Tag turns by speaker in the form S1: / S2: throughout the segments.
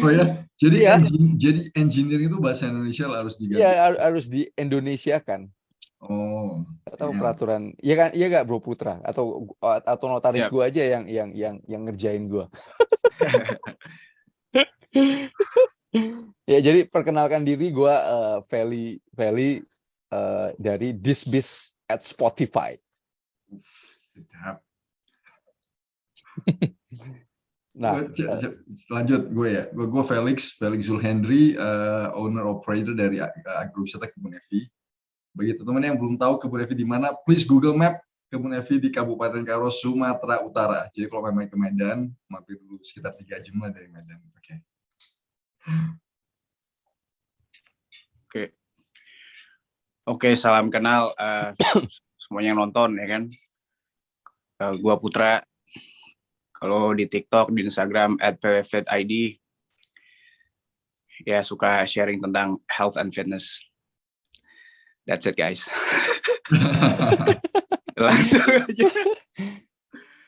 S1: Oh ya, jadi
S2: Iya.
S1: engineering itu bahasa Indonesia harus diganti.
S2: Iya, harus di Indonesia kan.
S1: Oh,
S2: Atau peraturan, iya kan, iya gak Bro Putra, atau notaris gue aja yang ngerjain gue. Ya, jadi perkenalkan diri, gue Feli dari This Biz at Spotify.
S1: Sedap.
S2: Nah,
S1: lanjut gue ya. Gue Felix Zulhendri, owner operator dari agrowisata Kebun Evi. Bagi teman-teman yang belum tahu Kebun Evi di mana, please Google Map Kebun Evi di Kabupaten Karo, Sumatera Utara. Jadi kalau memang ke Medan, mampir dulu sekitar 3 jam lah dari Medan.
S3: Oke, salam kenal semuanya yang nonton ya kan. Gua Putra. Kalau di TikTok, di Instagram @pwfitid, ya suka sharing tentang health and fitness. That's it guys. Langsung aja.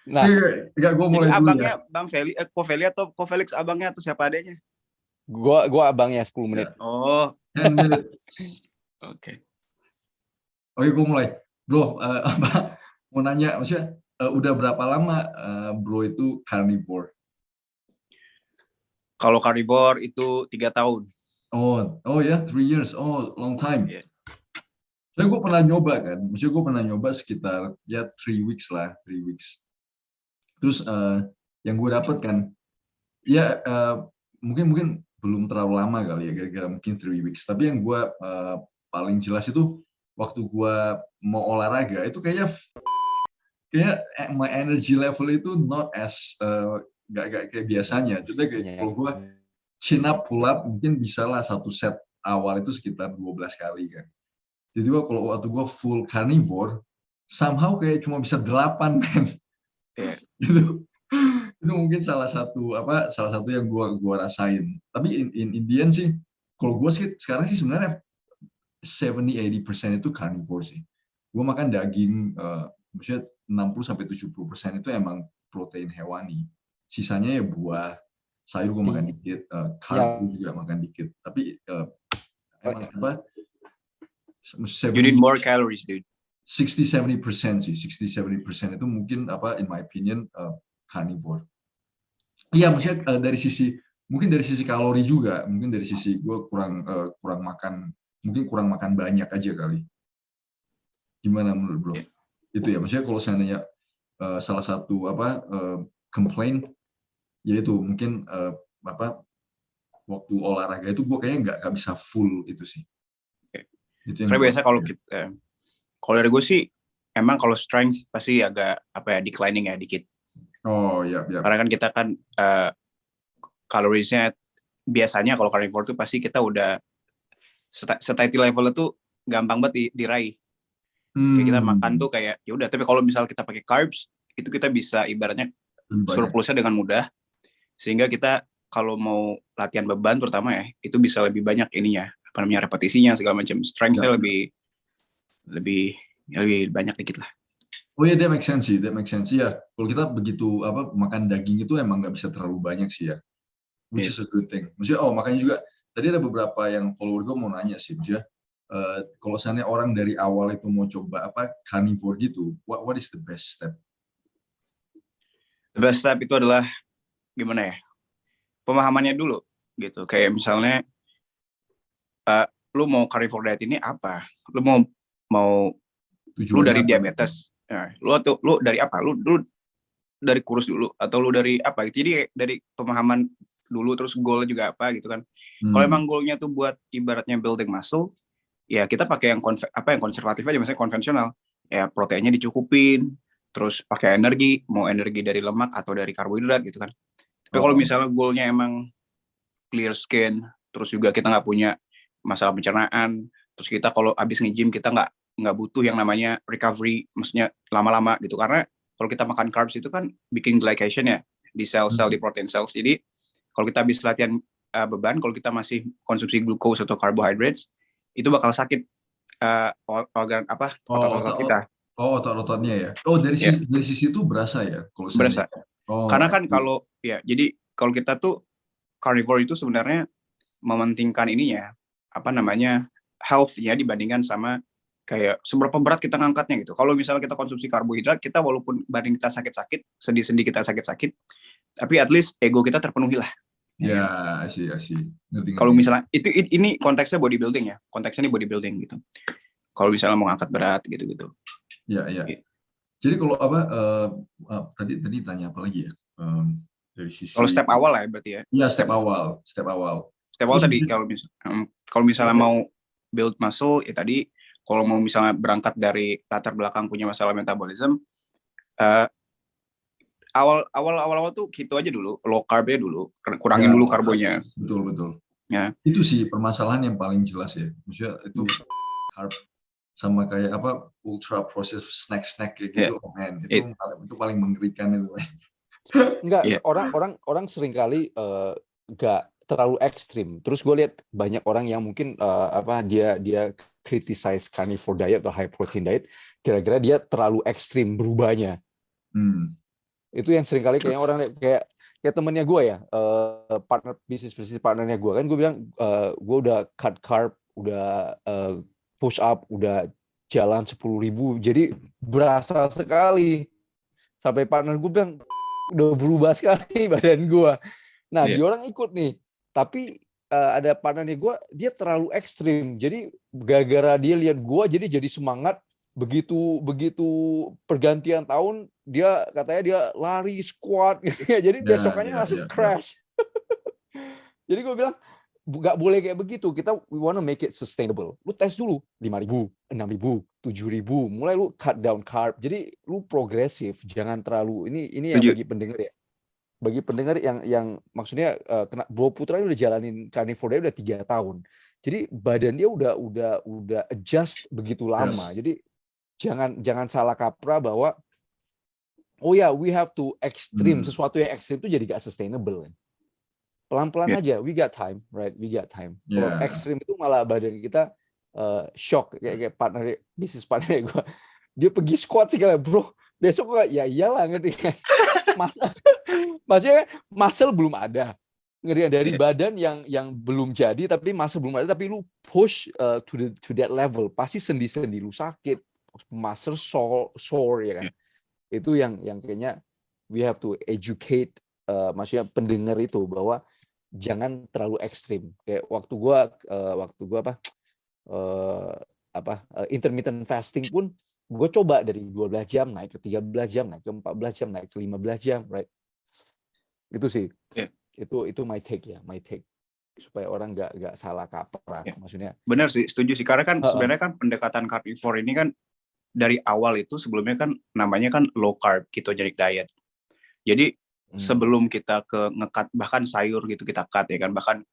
S2: Nah,
S1: gue mulai dulu
S3: abangnya
S1: ya.
S3: Bang Feli, Feli atau Felix abangnya atau siapa adanya?
S2: Gua abangnya 10 menit.
S3: Oh,
S1: 10 minutes.
S3: Oke.
S1: Oke, gue mulai. Bro, mau nanya, maksudnya udah berapa lama bro itu carnivore?
S3: Kalau carnivore itu 3 tahun.
S1: Oh ya, 3 years. Oh, long time.
S3: Yeah.
S1: Soalnya gue pernah nyoba kan, maksudnya gue pernah nyoba sekitar ya 3 weeks lah, 3 weeks. Terus yang gue dapet kan, ya mungkin belum terlalu lama kali ya, kira-kira mungkin 3 weeks. Tapi yang gue paling jelas itu waktu gue mau olahraga itu kayak my energy level itu not as gak kayak biasanya. Jadi kayak kalau gue chin up, pull up mungkin bisa lah satu set awal itu sekitar 12 kali kan. Jadi kalau waktu gue full carnivore, somehow kayak cuma bisa 8 men.
S3: Yeah.
S1: Gitu. Itu mungkin salah satu yang gue rasain. Tapi in the end sih, kalau gue sih sekarang sih sebenarnya 70-80% itu carnivore sih. Gue makan daging, maksudnya 60-70% itu emang protein hewani. Sisanya ya buah, sayur gue makan dikit, karbo juga makan dikit. Tapi emang apa?
S3: You need more calories, dude.
S1: 60-70% sih, 60-70% itu mungkin in my opinion carnivore. Iya, maksudnya dari sisi kalori juga, mungkin dari sisi gue kurang makan, mungkin kurang makan banyak aja kali. Gimana menurut bro? Itu ya, maksudnya kalau seandainya salah satu complaint yaitu mungkin waktu olahraga itu gue kayaknya nggak bisa full itu sih. Itu yang
S3: biasa kalau dari gue sih emang kalau strength pasti agak declining ya dikit.
S1: Oh ya.
S3: Karena kan kita kan kalorisnya biasanya kalau carnivore tuh pasti kita udah satiety level itu gampang banget diraih. Kayak kita makan tuh kayak ya udah, tapi kalau misal kita pakai carbs itu kita bisa ibaratnya surplusnya dengan mudah, sehingga kita kalau mau latihan beban terutama ya itu bisa lebih banyak ininya repetisinya segala macam, strength-nya lebih banyak dikit lah.
S1: Oh ya, that makes sense sih, ya. Kalau kita begitu makan daging itu emang nggak bisa terlalu banyak sih ya, which is a good thing. Maksudnya makanya juga tadi ada beberapa yang follower gue mau nanya sih, maksudnya kalau misalnya orang dari awal itu mau coba carnivore gitu, what is the best step?
S3: The best step itu adalah gimana ya? Pemahamannya dulu gitu. Kayak misalnya lu mau carnivore diet ini apa? Lu mau lu dari diabetes. Nah, lu dari apa? Lu dari kurus dulu atau lu dari apa? Jadi dari pemahaman dulu, terus goal juga apa gitu kan. Kalau emang goalnya tuh buat ibaratnya building muscle, ya kita pakai yang konservatif aja, misalnya konvensional. Ya proteinnya dicukupin, terus pakai energi, mau energi dari lemak atau dari karbohidrat gitu kan. Tapi kalau misalnya goalnya emang clear skin, terus juga kita nggak punya masalah pencernaan, terus kita kalau habis nge-gym kita nggak butuh yang namanya recovery, maksudnya lama-lama gitu, karena kalau kita makan carbs itu kan bikin glycation ya di sel-sel, di protein cells. Jadi kalau kita habis latihan beban, kalau kita masih konsumsi glucose atau carbohydrates, itu bakal sakit organ otot-otot kita.
S1: Otot-ototnya ya. Dari sisi itu berasa ya kalau
S3: berasa. Karena kan kalau ya, jadi kalau kita tuh carnivore itu sebenarnya mementingkan ininya, apa namanya, health-nya dibandingkan sama kayak seberapa berat kita ngangkatnya gitu. Kalau misalnya kita konsumsi karbohidrat, kita walaupun badan kita sakit-sakit, sendi-sendi kita sakit-sakit, tapi at least ego kita terpenuhi lah.
S1: Ya, asih.
S3: Kalau misalnya ini konteksnya bodybuilding ya, konteksnya ini bodybuilding gitu. Kalau misalnya mau ngangkat berat gitu-gitu.
S1: Ya. Jadi kalau tadi tanya apa lagi ya? Dari sisi.
S3: Kalau step awal lah ya berarti ya.
S1: Iya, step awal.
S3: Step awal tadi kalau misalnya mau build muscle ya tadi, kalau mau misalnya berangkat dari latar belakang punya masalah metabolism, awal tuh keto aja dulu, low carb-nya dulu, kurangin dulu karbonya.
S1: Betul.
S3: Ya.
S1: Itu sih permasalahan yang paling jelas ya. Maksudnya itu carb sama kayak apa ultra processed snack kayak gitu, man. Itu paling mengerikan itu.
S2: Enggak, orang seringkali nggak terlalu ekstrim. Terus gue lihat banyak orang yang mungkin dia criticize carnivore diet atau high protein diet, kira-kira dia terlalu ekstrim berubahnya. Itu yang seringkali kayaknya orang kayak temennya gue ya, bisnis partnernya gue kan, gue bilang gue udah cut carb, udah push up, udah jalan 10.000, jadi berasa sekali. Sampai partner gue bilang udah berubah sekali badan gue. Nah, dia orang ikut nih, tapi ada partnernya gue, dia terlalu ekstrim. Jadi gara-gara dia lihat gue, jadi semangat. Begitu pergantian tahun, dia katanya dia lari, squat, jadi besokannya langsung crash. Jadi gue bilang, nggak boleh kayak begitu. We wanna make it sustainable. Lu tes dulu 5.000, 6.000, 7.000. Mulai lu cut down carb. Jadi lu progresif, jangan terlalu ini yang bagi pendengar ya. Bagi pendengar yang maksudnya Bro Putra udah jalanin carnivore diet udah 3 tahun. Jadi badan dia udah adjust begitu lama. Jadi jangan salah kaprah bahwa we have to extreme. Sesuatu yang ekstrim itu jadi gak sustainable. Pelan-pelan aja, we got time, right? We got time. Kalau ekstrim itu malah badan kita shock. Kayak bisnis partner gue, dia pergi squat segala, bro. Besok ya iyalah, ngerti kan? Maksudnya muscle belum ada. Ngerti dari badan yang belum jadi, tapi muscle belum ada, tapi lu push to that level, pasti sendi-sendi lu sakit, muscle sore ya kan. Itu yang kayaknya we have to educate maksudnya pendengar itu bahwa jangan terlalu ekstrim. Kayak waktu gua intermittent fasting pun gue coba dari 12 jam naik ke 13 jam, naik ke 14 jam, naik ke 15 jam, right? Itu sih. Itu my take supaya orang nggak salah kaprah. Maksudnya
S3: benar sih, setuju sih, karena kan sebenarnya kan pendekatan carnivore ini kan dari awal itu sebelumnya kan namanya kan low carb ketogenic diet. Jadi sebelum kita ke ngekat bahkan sayur gitu kita cut ya kan, bahkan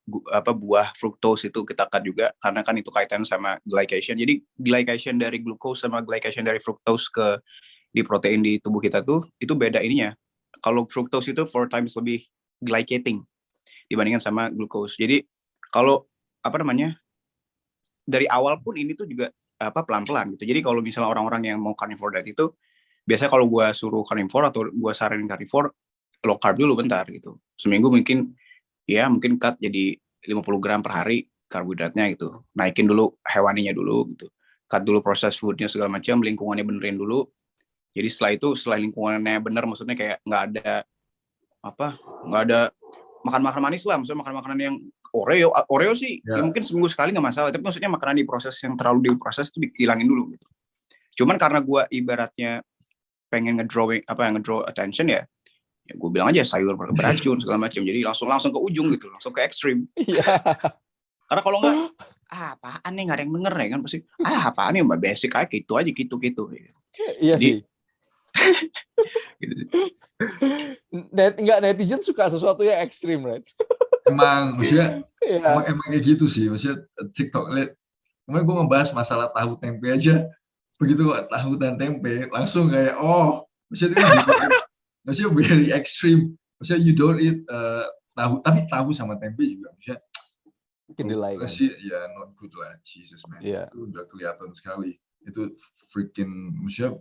S3: buah fructose itu kita cut juga karena kan itu kaitan sama glycation. Jadi glycation dari glucose sama glycation dari fructose di protein di tubuh kita tuh itu beda ininya. Kalau fructose itu 4 times lebih glycating dibandingkan sama glucose. Jadi kalau dari awal pun ini tuh juga pelan-pelan gitu. Jadi kalau misalnya orang-orang yang mau carnivore diet itu biasanya kalau gue suruh carnivore atau gue saranin carnivore, low carb dulu bentar gitu. Seminggu mungkin cut jadi 50 gram per hari karbohidratnya gitu. Naikin dulu hewaninya dulu gitu. Cut dulu processed foodnya segala macam, lingkungannya benerin dulu. Jadi setelah lingkungannya bener, maksudnya kayak nggak ada makan manis lah, maksudnya makan-makanan yang Oreo sih ya mungkin seminggu sekali nggak masalah, tapi maksudnya makanan diproses yang terlalu diproses itu dihilangin dulu gitu. Cuman karena gue ibaratnya pengen ngedraw attention ya gue bilang aja sayur beracun segala macam, jadi langsung ke ujung gitu, langsung ke ekstrim. Karena kalau nggak apaan nih, nggak ada yang denger ya kan, pasti apaan nih mbak, basic aja gitu gitu.
S2: Iya sih. Gitu sih. Netizen suka sesuatu yang ekstrim, right?
S1: Emang maksudnya emang kayak gitu sih, maksudnya TikTok lihat kemarin gue ngebahas masalah tahu tempe aja, begitu kok tahu dan tempe langsung kayak maksudnya very extreme, maksudnya you don't eat tahu, tapi tahu sama tempe juga maksudnya
S2: kedelai kan
S1: sih ya not good lah, Jesus man. Itu udah kelihatan sekali itu freaking, maksudnya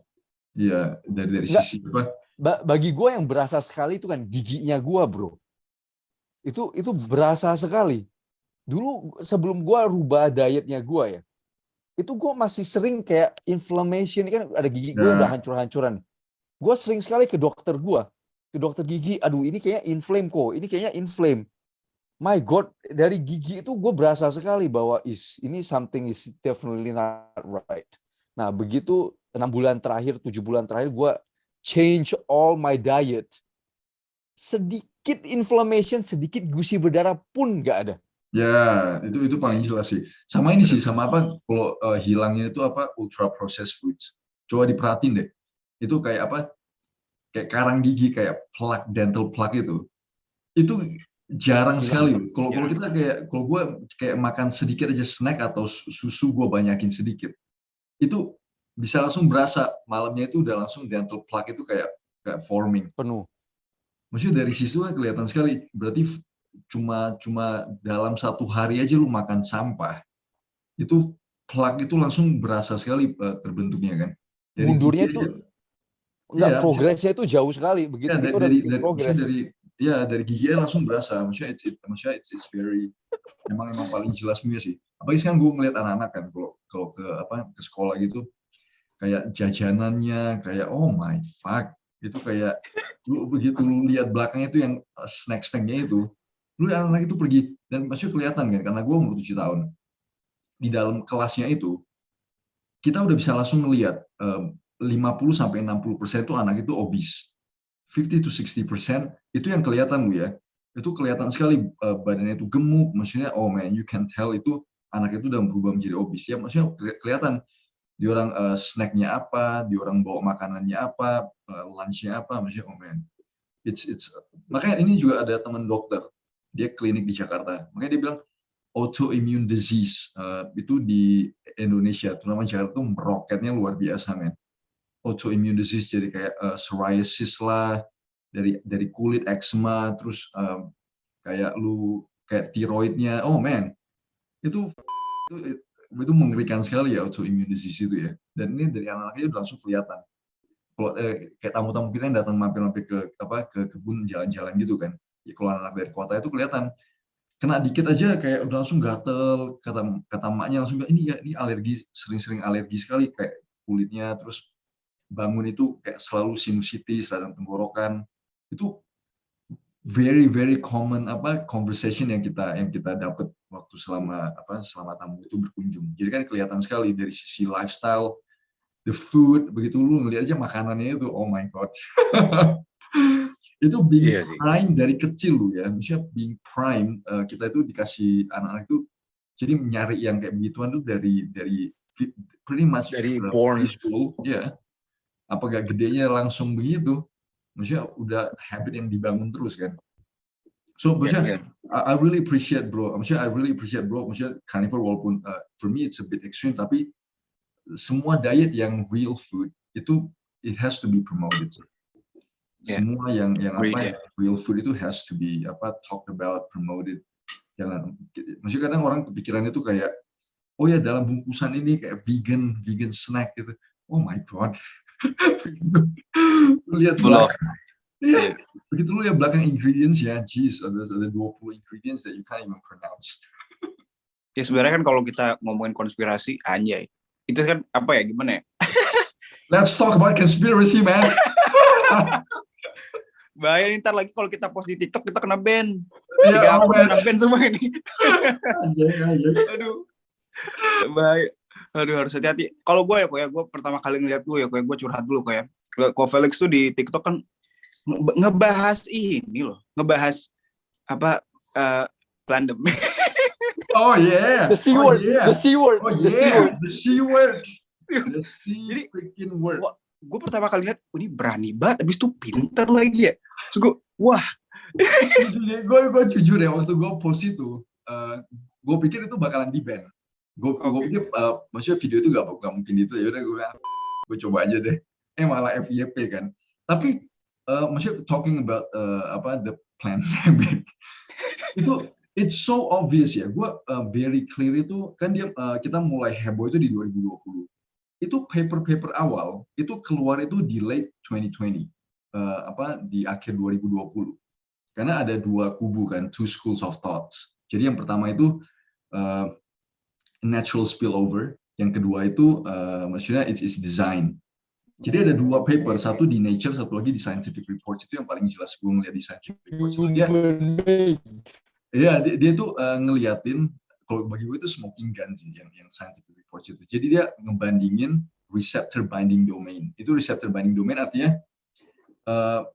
S1: ya dari sisi apa,
S2: bagi gue yang berasa sekali itu kan giginya gue, bro. Itu berasa sekali. Dulu sebelum gue rubah dietnya gue ya, itu gue masih sering kayak inflammation, kan ada gigi gue udah hancur-hancuran. Gue sering sekali ke dokter gigi, aduh ini kayaknya inflame kok, ini kayaknya inflame. My God, dari gigi itu gue berasa sekali bahwa ini something is definitely not right. Nah begitu 6 bulan terakhir, 7 bulan terakhir gue change all my diet. Sedikit inflammation, sedikit gusi berdarah pun nggak ada.
S1: Ya, itu paling jelas sih. Sama ini sih, sama apa, kalau hilangnya itu apa, ultra processed foods. Coba diperhatiin deh. Itu kayak apa, kayak karang gigi, kayak plaque, dental plaque itu jarang sekali. Kalau kita kalau gue kayak makan sedikit aja snack atau susu gue banyakin sedikit, itu bisa langsung berasa malamnya itu udah langsung dental plaque itu kayak forming.
S2: Penuh.
S1: Maksudnya dari situ kelihatan sekali. Berarti cuma dalam 1 hari aja lu makan sampah, itu plaque itu langsung berasa sekali terbentuknya kan.
S2: Mundurnya itu enggak, progresnya itu jauh sekali. Begitu kita udah bikin progres.
S1: Dari giginya langsung berasa. Maksudnya it's very emang paling jelas punya sih. Apalagi sekarang gue ngeliat anak-anak kan kalau ke sekolah gitu, kayak jajanannya kayak oh my fuck, itu kayak begitu lu lihat belakangnya itu yang snack-snacknya itu, lu anak-anak itu pergi dan maksudnya kelihatan kan, karena gue umur 7 tahun di dalam kelasnya itu kita udah bisa langsung ngelihat 50-60% itu anak itu obese, 50-60% itu yang kelihatan lu ya, itu kelihatan sekali badannya itu gemuk, maksudnya oh man you can tell itu anak itu udah berubah menjadi obese ya, maksudnya kelihatan di orang snacknya apa, di orang bawa makanannya apa, lunchnya apa, maksudnya oh man it's makanya ini juga ada teman dokter, dia klinik di Jakarta, makanya dia bilang autoimmune disease itu di Indonesia terutama Jakarta itu meroketnya luar biasa men. Autoimmune disease jadi kayak psoriasis lah, dari kulit, eczema, terus kayak tiroidnya, oh man itu mengerikan sekali ya autoimmune disease itu ya. Dan ini dari anak-anaknya udah langsung kelihatan. Kalau kayak tamu-tamu kita yang datang mampir-mampir ke kebun jalan-jalan gitu kan, ya kalau anak dari kota itu kelihatan kena dikit aja kayak udah langsung gatel, kata emaknya langsung ini alergi, sering-sering alergi sekali, kayak kulitnya, terus bangun itu kayak selalu sinusitis, radang tenggorokan. Itu very very common conversation yang kita dapat waktu selama tamu itu berkunjung. Jadi kan kelihatan sekali dari sisi lifestyle, the food, begitu lu ngeliat aja makanannya itu oh my god. Itu being prime dari kecil lu ya, misalnya being prime, kita itu dikasih anak-anak itu jadi nyari yang kayak begituan tuh dari pretty much
S2: dari born
S1: school ya. Apa gak gedenya langsung begitu, maksudnya udah habit yang dibangun terus kan. So maksudnya I really appreciate bro, maksudnya carnivore walaupun for me it's a bit extreme, tapi semua diet yang real food itu it has to be promoted. Semua yang real food itu has to be talked about, promoted. Jangan, maksudnya kadang orang kepikirannya itu kayak oh ya dalam bungkusan ini kayak vegan snack gitu. Oh my god. Begitu lu lihat belakang, begitu lu lihat belakang ingredients ya, jeez, ada 20 ingredients that you can't even pronounce.
S3: Ya sebenarnya kan kalau kita ngomongin konspirasi, anjay, itu kan apa ya, gimana ya?
S1: Let's talk about conspiracy, man.
S3: Bahaya nih, ntar lagi kalau kita post di TikTok kita kena ban.
S1: Iya,
S3: kena ban semua ini.
S1: Aduh.
S3: Bahaya. Aduh, harus hati-hati. Kalau gue gue pertama kali ngeliat gue curhat dulu kayak. Ko Felix tuh di TikTok kan ngebahas ini loh, ngebahas pandemi.
S1: Oh yeah.
S2: The C word. The C word.
S1: Oh yeah. The C word. The C freaking word.
S3: Gue pertama kali lihat, ini berani banget, habis itu pinter lagi ya. Terus gue, wah.
S1: gue jujur ya, waktu gue post itu, gue pikir itu bakalan di-ban. Gue pikir, maksudnya video itu gak mungkin itu, ya udah gue coba aja deh. Malah FYP kan. Tapi, maksudnya talking about the pandemic, itu it's so obvious ya. Gue very clear itu, kan kita mulai heboh itu di 2020. Itu paper awal itu keluar itu di late 2020, di akhir 2020. Karena ada dua kubu kan, two schools of thoughts. Jadi yang pertama itu natural spillover, yang kedua itu maksudnya it's design. Jadi ada dua paper, satu di Nature, satu lagi di Scientific Reports. Itu yang paling jelas gue ngeliat di Scientific Reports. Dia tuh ngeliatin, kalau bagi gue itu smoking gun sih, yang Scientific Reports itu. Jadi dia ngebandingin receptor binding domain. Itu receptor binding domain artinya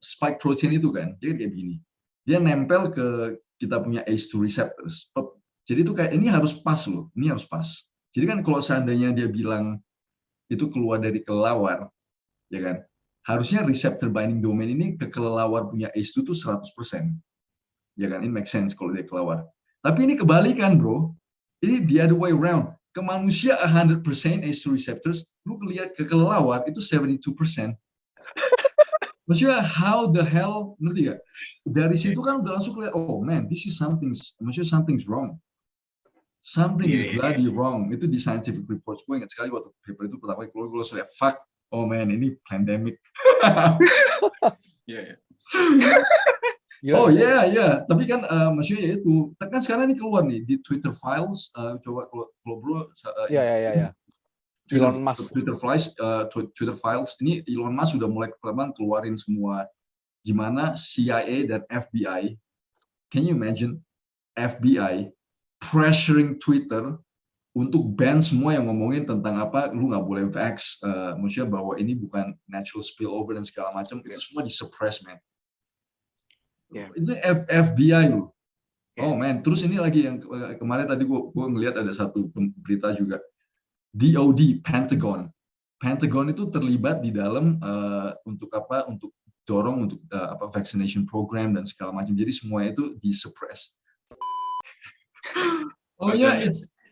S1: spike protein itu kan, dia kayak begini. Dia nempel ke kita punya ACE2 receptors. Jadi itu kayak ini harus pas loh, ini harus pas. Jadi kan kalau seandainya dia bilang itu keluar dari kelelawar, ya kan, harusnya receptor binding domain ini ke kelelawar punya ACE2 itu 100%. Ya kan, it makes sense kalau dia kelelawar. Tapi ini kebalikan bro, ini the other way around. Ke manusia 100% ACE2 receptors, lu lihat ke kelelawar itu 72%. Maksudnya how the hell, ngerti gak? Dari situ kan udah langsung lihat, oh man, this is something's wrong. Something is bloody wrong. Itu di Scientific Reports. Gue ingat sekali waktu paper itu pertama kali keluar, gue langsung lihat, fuck, oh man, ini pandemic. Oh yeah. Tapi kan maksudnya itu, kan sekarang ini keluar nih di Twitter Files. Coba kalau bro.
S2: Elon Musk.
S1: Twitter Files. Ini Elon Musk sudah mulai keluarin semua gimana CIA dan FBI. Can you imagine FBI pressuring Twitter untuk ban semua yang ngomongin tentang apa, lu nggak boleh vax, maksudnya bahwa ini bukan natural spillover dan segala macam, itu semua disuppress, man. Itu FBI loh. Oh man, terus ini lagi yang kemarin tadi gue ngelihat ada satu berita juga. DOD, Pentagon itu terlibat di dalam untuk apa? Untuk dorong untuk vaccination program dan segala macam. Jadi semua itu disuppress. Oh ya,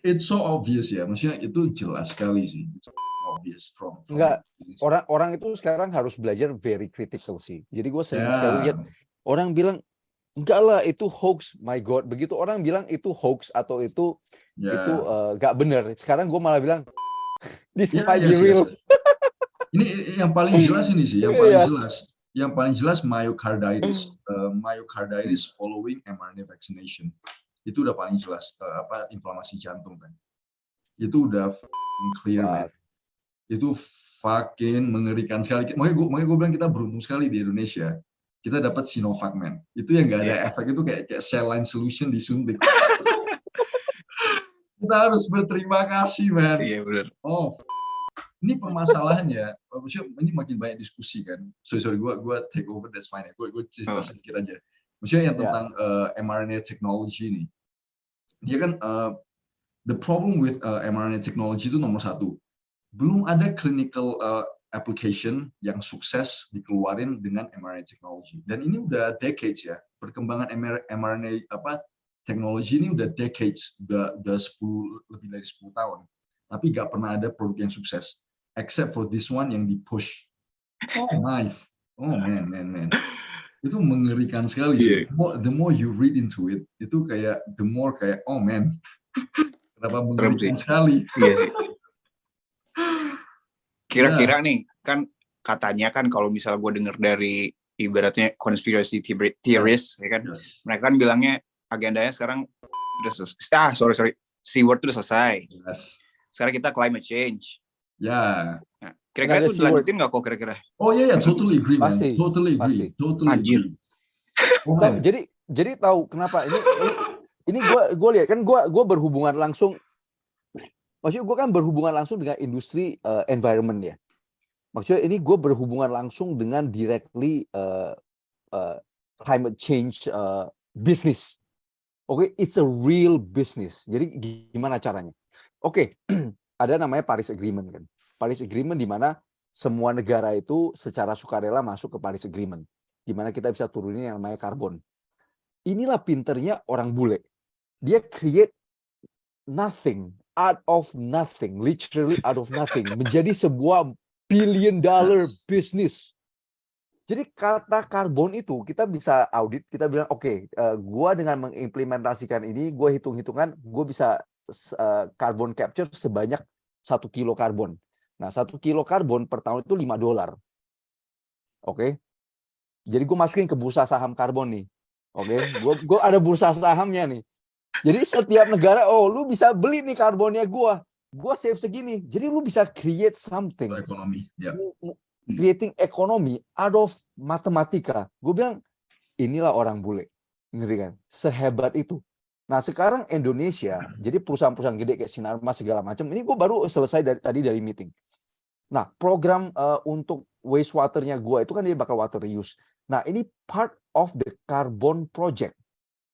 S1: it's so obvious ya. Maksudnya itu jelas sekali sih. It's obvious from
S2: Enggak, orang itu sekarang harus belajar very critical sih. Jadi gue sering sekali lihat orang bilang enggak lah itu hoax, my god. Begitu orang bilang itu hoax atau itu nggak benar. Sekarang gue malah bilang this might be real.
S1: Ini yang paling jelas ini sih, yang paling jelas myocarditis, myocarditis following mRNA vaccination. Itu udah paling jelas inflamasi jantung kan. Itu udah clear man. Itu fucking mengerikan sekali. Makanya gue bilang kita beruntung sekali di Indonesia. Kita dapat Sinovac man. Itu yang nggak ada efek, itu kayak saline solution disuntik. Kita harus berterima kasih man.
S3: Iya benar.
S1: Oh, ini permasalahannya. Ini makin banyak diskusi kan. Sorry gue take over, that's fine. Gue cerita sedikit aja. Maksudnya yang tentang mRNA technology ini. Dia kan the problem with mRNA technology itu nomor satu. Belum ada clinical application yang sukses dikeluarin dengan mRNA technology. Dan ini udah decades ya. Perkembangan mRNA teknologi ini udah decades, udah lebih dari 10 tahun. Tapi nggak pernah ada produk yang sukses. Except for this one yang di-push. Oh man. Itu mengerikan sekali sih. The more you read into it, itu kayak the more kayak oh man. Kenapa mengerikan sekali.
S3: Kira-kira nih, kan katanya kan kalau misalnya gue denger dari ibaratnya conspiracy theories, ya kan, mereka kan bilangnya agendanya sekarang udah selesai, C-word udah selesai. Sekarang kita climate change.
S1: Ya.
S3: Nah, kira-kira itu dilanjutin nggak kok kira-kira?
S1: Oh iya, totally agree, man.
S2: Pasti.
S1: Totally agree.
S3: Anjir.
S2: Jadi tahu kenapa ini gue lihat kan gue berhubungan langsung. Maksudnya gue kan berhubungan langsung dengan industri environment ya. Maksudnya ini gue berhubungan langsung dengan directly climate change business. Oke, it's a real business. Jadi gimana caranya? Oke, ada namanya Paris Agreement kan. Paris Agreement di mana semua negara itu secara sukarela masuk ke Paris Agreement. Di mana kita bisa turunin yang namanya karbon. Inilah pinternya orang bule. Dia create nothing. Out of nothing, literally out of nothing, menjadi sebuah $1 billion business. Jadi kata karbon itu kita bisa audit, kita bilang oke, gua dengan mengimplementasikan ini, gua hitung-hitungan, gua bisa carbon capture sebanyak 1 kilo karbon. Nah, 1 kilo karbon per tahun itu $5. Oke. Jadi gua masukin ke bursa saham karbon nih. Oke, gue ada bursa sahamnya nih. Jadi setiap negara, lu bisa beli nih karbonnya gue save segini. Jadi lu bisa create something,
S1: Ekonomi, ya.
S2: creating economy out of matematika. Gue bilang inilah orang bule, ngerti kan? Sehebat itu. Nah sekarang Indonesia, jadi perusahaan-perusahaan gede kayak Sinarmas segala macam. Ini gue baru selesai tadi dari meeting. Nah program untuk wastewater-nya gue itu kan dia bakal water reuse. Nah ini part of the carbon project.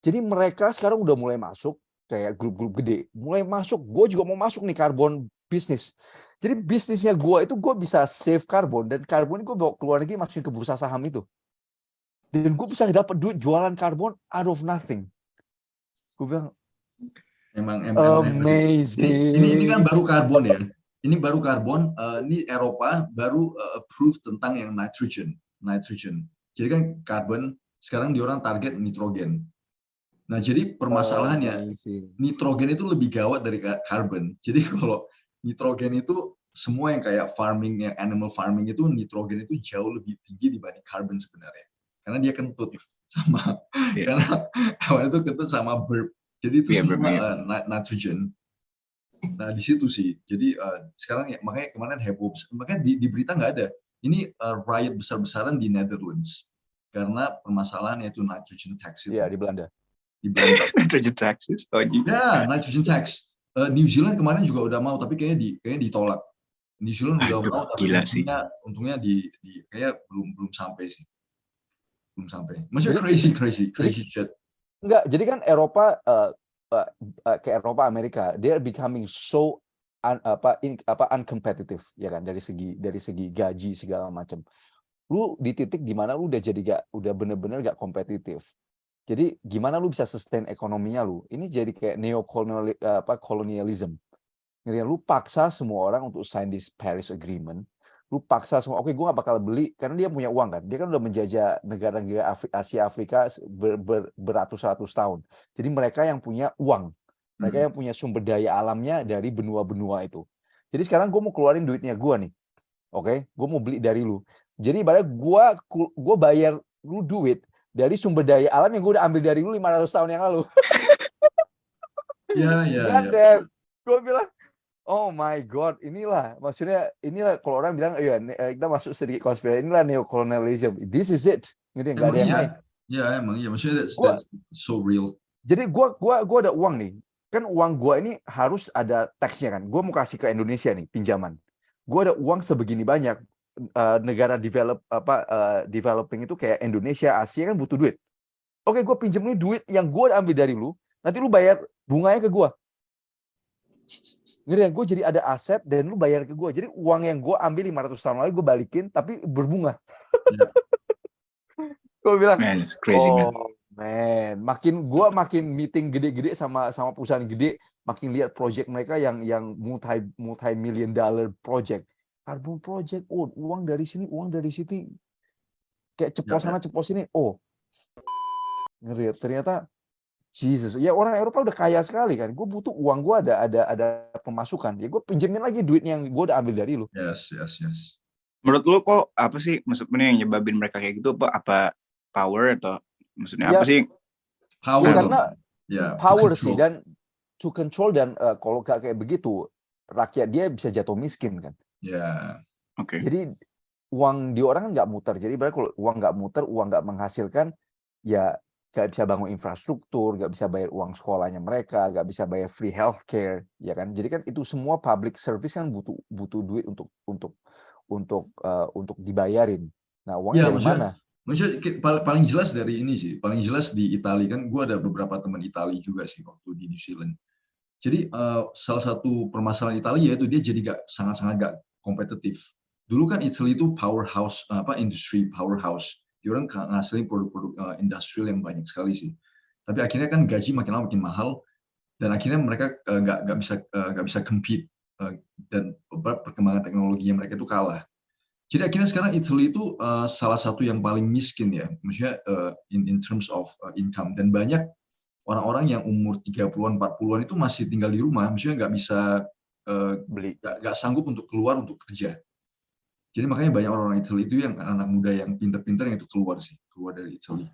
S2: Jadi mereka sekarang udah mulai masuk, kayak grup-grup gede, mulai masuk. Gue juga mau masuk nih carbon business. Jadi bisnisnya gue itu gue bisa save karbon, dan karbon gue bawa keluar negeri masukin ke bursa saham itu. Dan gue bisa dapat duit jualan karbon out of nothing. Gue bilang,
S1: Emang
S2: amazing.
S1: Ini kan baru karbon ya. Ini baru karbon. Ini Eropa baru approve tentang yang nitrogen. Jadi kan karbon sekarang diorang target nitrogen. Nah jadi permasalahannya nitrogen itu lebih gawat dari karbon. Jadi kalau nitrogen itu semua yang kayak farming, yang animal farming itu nitrogen itu jauh lebih tinggi dibanding karbon sebenarnya. Karena dia kentut sama karena hewan itu kentut sama burp. Jadi itu semua nitrogen. Nah di situ sih. Jadi sekarang ya makanya kemarin heboh. Makanya di berita nggak ada. Ini riot besar-besaran di Netherlands karena permasalahan yaitu nitrogen tax itu.
S2: Iya di Belanda.
S3: Nitrogen taxes.
S1: Ya, nitrogen tax. New Zealand kemarin juga udah mau, tapi kayaknya ditolak. New Zealand udah mau, tapi untungnya kayak belum sampai sih. Belum sampai. Maksudnya crazy shit.
S2: Enggak, jadi kan Eropa ke Eropa Amerika, they're becoming so uncompetitive ya kan, dari segi gaji segala macam. Lu di titik di mana lu udah bener-bener gak kompetitif. Jadi gimana lu bisa sustain ekonominya lu? Ini jadi kayak colonialism. Lu paksa semua orang untuk sign this Paris Agreement. Lu paksa semua, oke gue gak bakal beli karena dia punya uang kan. Dia kan udah menjajah negara-negara Asia Afrika beratus-ratus tahun. Jadi mereka yang punya uang. Mereka yang punya sumber daya alamnya dari benua-benua itu. Jadi sekarang gue mau keluarin duitnya gue nih. Oke, gue mau beli dari lu. Jadi ibaratnya gue bayar lu duit dari sumber daya alam yang gue udah ambil dari lu 500 tahun yang lalu.
S1: Iya.
S2: Gue bilang, oh my God, inilah kalau orang bilang, iya kita masuk sedikit konspirasi, inilah neocolonialism. This is it. Nggak ada yang lain.
S1: Iya emang, iya maksudnya that's so real.
S2: Jadi gue ada uang nih. Kan uang gue ini harus ada taxnya kan. Gue mau kasih ke Indonesia nih pinjaman. Gue ada uang sebegini banyak. Negara developing itu kayak Indonesia, Asia kan butuh duit. Oke, gue pinjem nih duit yang gue ambil dari lu, nanti lu bayar bunganya ke gue. Ngerti ya? Gue jadi ada aset dan lu bayar ke gue. Jadi uang yang gue ambil 500 tahun lalu gue balikin, tapi berbunga. Gue bilang,
S3: man, it's crazy,
S2: man. Makin meeting gede-gede sama perusahaan gede, makin lihat project mereka yang multi million dollar project. Carbon project, uang dari sini, kayak ceplos sana, ceplos sini, ngeri. Ternyata, Jesus, ya orang Eropa udah kaya sekali kan. Gue butuh uang, gue ada pemasukan. Ya gue pinjemin lagi duit yang gue udah ambil dari lu.
S1: Yes.
S3: Menurut lu kok apa sih maksudnya yang nyebabin mereka kayak gitu? Apa power atau maksudnya apa sih?
S1: Power.
S2: Karena power sih, dan to control, dan kalau gak kayak begitu, rakyat dia bisa jatuh miskin kan.
S3: Oke.
S2: Jadi uang di orang nggak muter. Jadi berarti kalau uang nggak muter, uang nggak menghasilkan, ya nggak bisa bangun infrastruktur, nggak bisa bayar uang sekolahnya mereka, nggak bisa bayar free healthcare, ya kan. Jadi kan itu semua public service kan butuh duit untuk dibayarin. Nah uangnya dari mana?
S1: Maksudnya paling jelas dari ini sih, paling jelas di Italia kan. Gue ada beberapa teman Italia juga sih waktu di New Zealand. Jadi salah satu permasalahan Italia itu dia jadi sangat-sangat gak kompetitif. Dulu kan Italia itu powerhouse, industri powerhouse. Dia orang ngasilin produk-produk industrial yang banyak sekali sih. Tapi akhirnya kan gaji makin lama makin mahal, dan akhirnya mereka nggak bisa compete, dan perkembangan teknologinya mereka itu kalah. Jadi akhirnya sekarang Italia itu salah satu yang paling miskin ya, maksudnya in terms of income, dan banyak orang-orang yang umur 30-an, 40-an itu masih tinggal di rumah, maksudnya nggak bisa
S2: beli,
S1: nggak sanggup untuk keluar untuk kerja. Jadi makanya banyak orang-orang Italia itu yang anak muda yang pintar-pintar yang itu keluar dari Italia.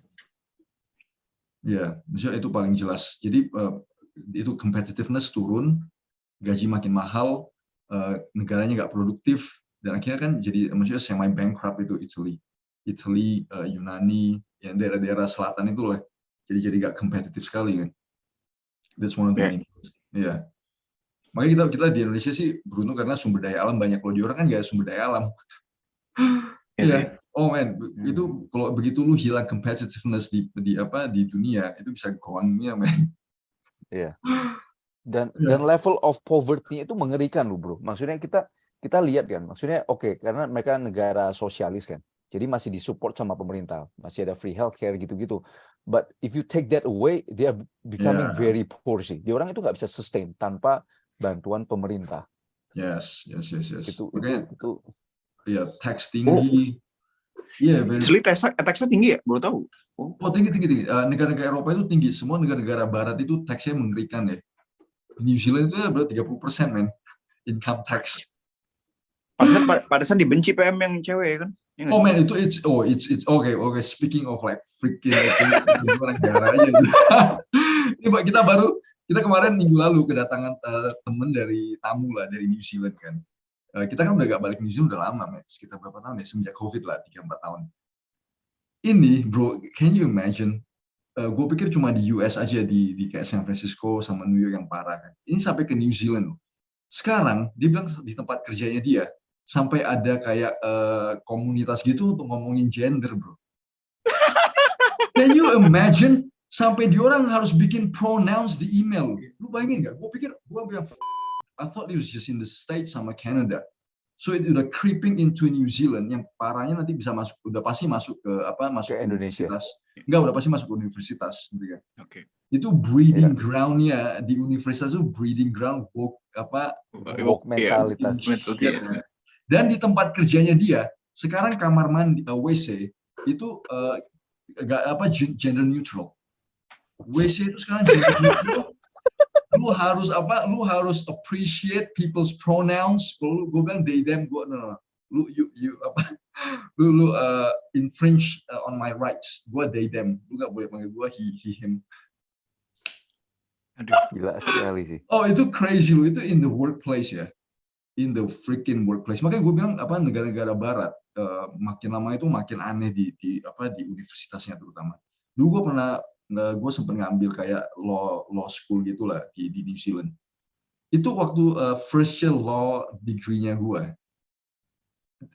S1: Ya, maksudnya itu paling jelas. Jadi itu competitiveness turun, gaji makin mahal, negaranya nggak produktif, dan akhirnya kan jadi maksudnya semi bankrupt itu Italy, Yunani, yang daerah-daerah selatan itu lah. Jadi nggak kompetitif sekali kan. That's one of the main things. Yeah. Makanya kita di Indonesia sih beruntung karena sumber daya alam banyak. Kalau di orang kan nggak ada sumber daya alam. Iya. Oh man, itu kalau begitu lu hilang competitiveness di dunia, itu bisa gone-nya man.
S2: Iya. Dan level of poverty itu mengerikan loh bro. Maksudnya kita lihat kan, maksudnya oke, karena mereka negara sosialis kan, jadi masih disupport sama pemerintah, masih ada free healthcare gitu-gitu. But if you take that away, they are becoming very poor sih. Di orang itu nggak bisa sustain tanpa bantuan pemerintah.
S1: Yes.
S2: Itu
S1: ya tax tinggi. Iya,
S3: Actually taxnya tinggi ya, baru tahu.
S1: Oh tinggi. Negara-negara Eropa itu tinggi. Semua negara-negara Barat itu taxnya mengerikan ya. New Zealand itu ya berarti 30% men income tax.
S3: Pada saat dibenci PM yang cewek kan.
S1: Oh man, it's okay. Speaking of like freaking negara aja. Kita kemarin minggu lalu kedatangan temen dari tamu lah dari New Zealand kan. Kita kan udah gak balik New Zealand udah lama, man. Sekitar berapa tahun ya? Semenjak COVID lah, 3-4 tahun. Ini, bro, can you imagine? Gue pikir cuma di US aja, di kayak San Francisco sama New York yang parah kan. Ini sampai ke New Zealand. Sekarang, dia bilang di tempat kerjanya dia, sampai ada kayak komunitas gitu untuk ngomongin gender, bro. Can you imagine? Sampai di orang harus bikin pronouns di email. Lu bayangin nggak? Gue bilang, I thought it was just in the States sama Canada. So it udah creeping into New Zealand yang parahnya nanti bisa udah pasti masuk ke
S2: Indonesia.
S1: Universitas. Enggak, udah pasti masuk ke universitas gitu kan.
S3: Okay.
S1: Itu breeding ground-nya di universitas itu breeding ground woke
S2: mentalitas.
S1: Dan di tempat kerjanya dia, sekarang kamar mandi WC itu gender neutral. WC itu sekarang gender neutral. Lu harus appreciate people's pronouns. Kalau gue bilang they them, gue no. Lu infringe on my rights. Gue they them. Lu gak boleh panggil gue he him.
S2: Aduh, gila sekali sih.
S1: Oh itu crazy lu, itu in the workplace ya, in the freaking workplace. Makanya gue bilang negara-negara Barat makin lama itu makin aneh di universitasnya terutama. Dulu gue sempat ngambil kayak law school gitulah di New Zealand. Itu waktu first year law degree-nya gue,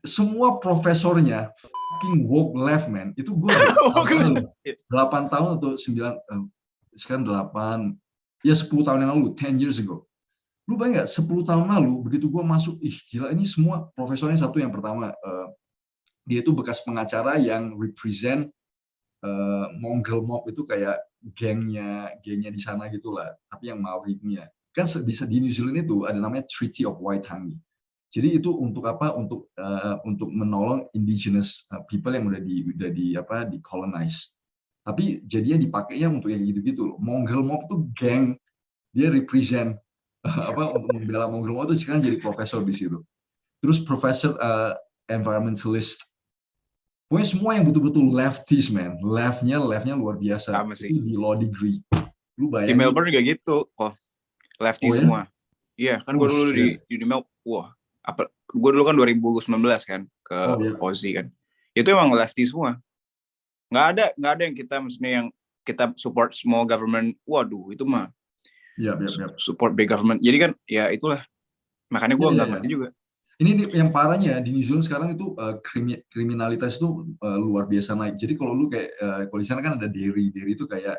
S1: semua profesornya fucking woke left man. Itu gue 8 tahun atau 9 sekarang 8 ya 10 tahun yang lalu, 10 years ago. Lu bayangin nggak 10 tahun lalu begitu gue masuk, gila ini semua profesornya satu yang pertama dia itu bekas pengacara yang represent mongrel mob itu kayak gengnya di sana gitulah, tapi yang Maori-nya kan di New Zealand itu ada namanya Treaty of Waitangi. Jadi itu untuk apa? Untuk menolong indigenous people yang udah di colonize. Tapi jadinya dipakainya untuk yang gitu-gitu loh. Mongrel mob itu geng, dia represent untuk membela mongrel mob itu sekarang jadi profesor di situ. Terus profesor environmentalist. Pokoknya semua yang betul-betul lefties, man. Leftnya luar biasa.
S3: Sama sih.
S1: Itu di law degree. Lu bayangin.
S3: Di Melbourne juga gitu kok. Lefty semua. Iya, kan gue dulu di Melbourne. Wah, gue dulu kan 2019 kan ke Aussie kan. Itu emang lefty semua. Nggak ada yang kita maksudnya yang kita support small government. Waduh, itu mah. Support big government. Jadi kan ya itulah. Makanya gue nggak ngerti juga.
S1: Ini yang parahnya di New Zealand sekarang itu kriminalitas itu luar biasa naik. Jadi kalau lu kayak kalau di sana kan ada dairy itu kayak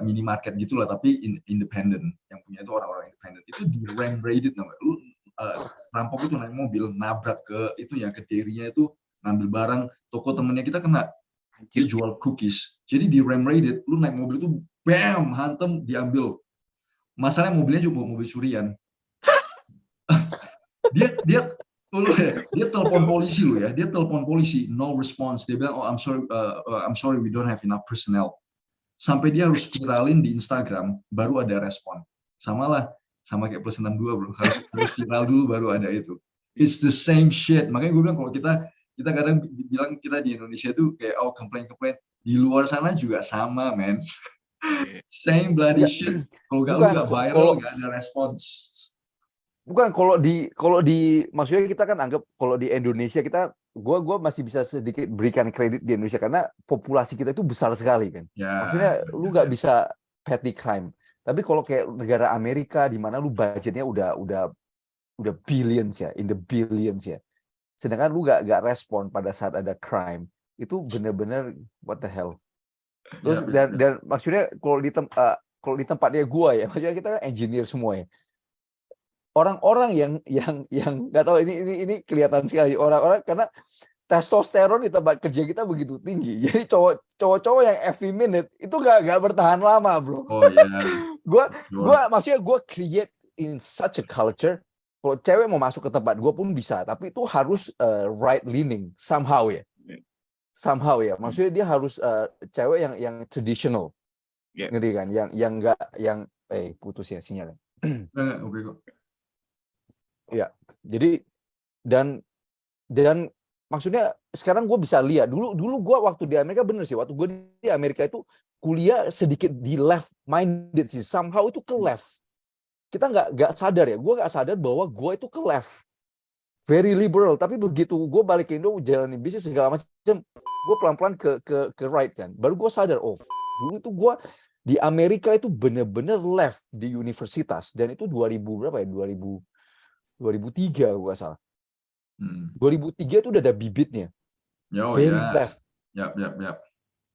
S1: minimarket gitulah, tapi independent, yang punya itu orang-orang independent. Itu di ram raided namanya. Lu rampok itu naik mobil nabrak ke dairy-nya itu, ngambil barang, toko temennya kita kena. Dia jual cookies. Jadi di ram raided, lu naik mobil itu bam, hantem, diambil. Masalahnya mobilnya juga mobil curian. Dia telepon polisi lo ya, dia telepon polisi, no response. Dia bilang, I'm sorry, we don't have enough personnel. Sampai dia harus viralin di Instagram, baru ada respon. Sama kayak plus 62 bro, harus viral dulu baru ada itu. It's the same shit. Makanya gue bilang kalau kita kadang bilang kita di Indonesia itu kayak complain, di luar sana juga sama, man.
S3: Iya.
S1: Same bloody shit. Kalau lu nggak viral, nggak ada respons.
S2: Bukan kalau di maksudnya kita kan anggap kalau di Indonesia gua masih bisa sedikit berikan kredit di Indonesia karena populasi kita itu besar sekali kan.
S1: Ya,
S2: Maksudnya lu nggak bisa petty crime. Tapi kalau kayak negara Amerika di mana lu budgetnya udah billions ya, in the billions ya. Sedangkan lu nggak respon pada saat ada crime, itu bener-bener what the hell. Terus dan maksudnya kalau di tempatnya gua ya, maksudnya kita kan engineer semua ya. Orang-orang yang nggak tahu ini kelihatan sekali orang-orang karena testosteron di tempat kerja kita begitu tinggi. Jadi cowok-cowok yang every minute itu nggak bertahan lama, bro.
S1: Oh iya.
S2: Gua maksudnya gue create in such a culture. Kalau cewek mau masuk ke tempat gue pun bisa, tapi itu harus right leaning somehow ya. Somehow ya. Maksudnya dia harus cewek yang traditional. Ngerti kan? Yang putus ya sinyalnya.
S1: Oke kok.
S2: Ya, jadi dan maksudnya sekarang gue bisa lihat dulu gue waktu di Amerika bener sih, waktu gue di Amerika itu kuliah sedikit di left minded sih, somehow itu ke left. Kita nggak sadar ya, gue nggak sadar bahwa gue itu ke left, very liberal. Tapi begitu gue balik ke Indo jalanin bisnis segala macam, gue pelan-pelan ke right kan. Baru gue sadar, dulu itu gue di Amerika itu bener-bener left di universitas dan itu 2000 berapa ya 2003 gue salah. 2003 itu udah ada bibitnya. Very left.
S1: Yap.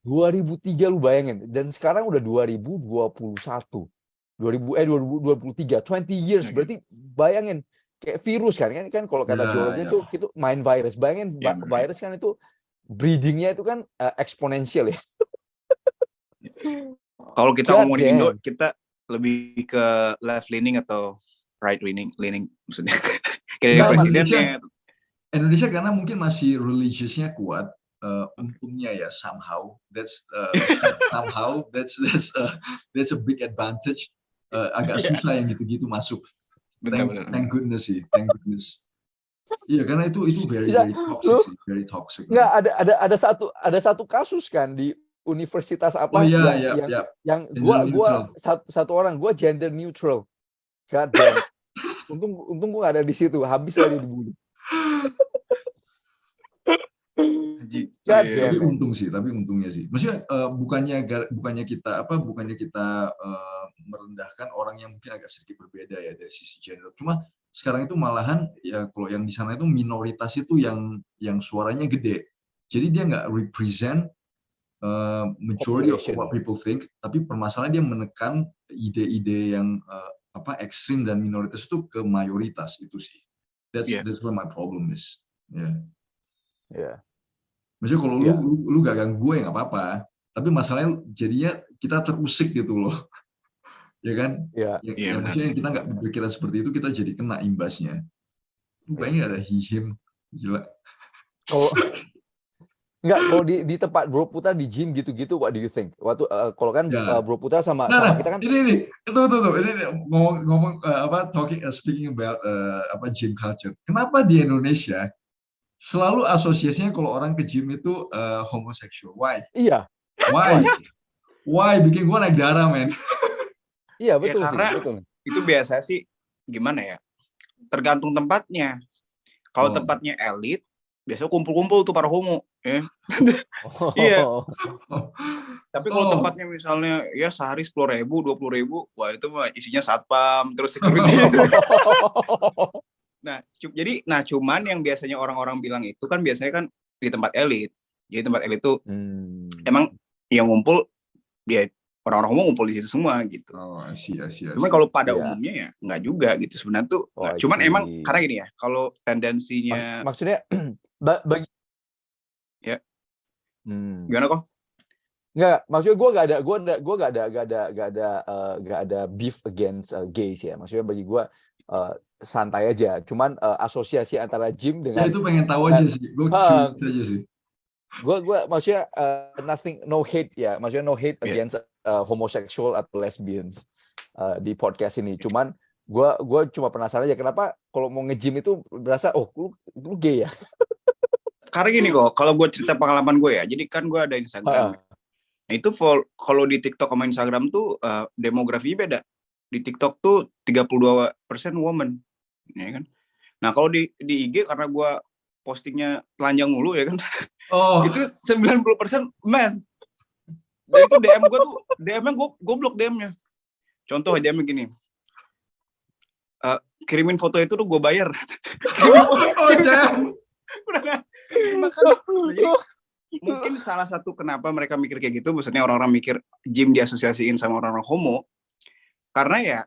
S2: 2003 lu bayangin. Dan sekarang udah 2021. 2023. 20 years. Berarti bayangin. Kayak virus kan kalau kata Jordan itu main virus. Bayangin virus kan itu breedingnya itu kan eksponensial ya.
S3: Kalau kita ngomongin Indo, kita lebih ke left leaning atau right leaning maksudnya. Kayak presidennya.
S1: Indonesia karena mungkin masih religiousnya kuat, untungnya ya somehow that's a big advantage. Agak susah yang gitu-gitu masuk. Thank goodness sih, thank goodness. Iya karena itu very toxic.
S2: Nggak ada satu kasus kan di universitas apa yang gua satu orang gua gender neutral. God damn. Untung gue gak ada di situ, habis aja dibunuh.
S1: Tapi untungnya sih. Maksudnya bukannya kita merendahkan orang yang mungkin agak sedikit berbeda ya dari sisi gender. Cuma sekarang itu malahan ya kalau yang di sana itu minoritas itu yang suaranya gede. Jadi dia nggak represent majority of what people think, tapi permasalahan dia menekan ide-ide yang ekstrim dan minoritas itu ke mayoritas itu sih. That's where my problem is.
S2: Yeah.
S1: Maksudnya kalau lu gak ganggu gue ya nggak apa-apa. Tapi masalahnya jadinya kita terusik gitu loh. Ya kan?
S2: Yeah.
S1: Maksudnya kita nggak berpikiran seperti itu, kita jadi kena imbasnya. Banyak ada hihim, gila.
S2: Enggak, kalau di tempat Bro Putra di gym gitu-gitu, what do you think? Waktu kalau kan Bro Putra sama kita kan
S1: ini ngomong speaking about gym culture. Kenapa di Indonesia selalu asosiasinya kalau orang ke gym itu homoseksual? Why?
S2: Iya.
S1: Why? Bikin gua naik darah, men.
S2: Iya, betul
S3: ya,
S2: sih, betul.
S3: Itu biasa sih gimana ya? Tergantung tempatnya. Kalau tempatnya elit, biasanya kumpul-kumpul tuh para homo, ya. Iya. Tapi kalau tempatnya misalnya ya sehari 10.000, 20.000, wah itu mah isinya satpam, terus security. Cuman yang biasanya orang-orang bilang itu kan biasanya kan di tempat elit. Jadi tempat elit tuh emang yang ngumpul dia orang-orang homo ngumpul di situ semua gitu. Cuma kalau pada umumnya ya nggak juga gitu sebenarnya tuh. Cuman emang karena gini ya, kalau tendensinya
S2: maksudnya bagi
S3: gimana kok?
S2: Nggak, maksudnya gue nggak ada beef against gays ya. Maksudnya bagi gue santai aja. Cuman asosiasi antara gym dengan
S1: itu pengen tahu aja sih. Gue curious aja sih.
S2: Gue maksudnya no hate ya. Maksudnya no hate against homosexual atau lesbians di podcast ini. Cuman gue cuma penasaran aja kenapa kalau mau nge-gym itu berasa lu gay ya.
S3: Karena gini kok, kalau gue cerita pengalaman gue ya, jadi kan gue ada Instagram. Nah itu kalau di TikTok sama Instagram tuh demografinya beda. Di TikTok tuh 32% woman, ya kan. Nah kalau di IG karena gue postingnya telanjang mulu ya kan, itu 90% men. Dan itu DM gue tuh, DM-nya gue blok DM-nya. Contoh DM-nya gini, kirimin foto itu tuh gue bayar. Jadi mungkin salah satu kenapa mereka mikir kayak gitu, maksudnya orang-orang mikir gym diasosiasiin sama orang-orang homo, karena ya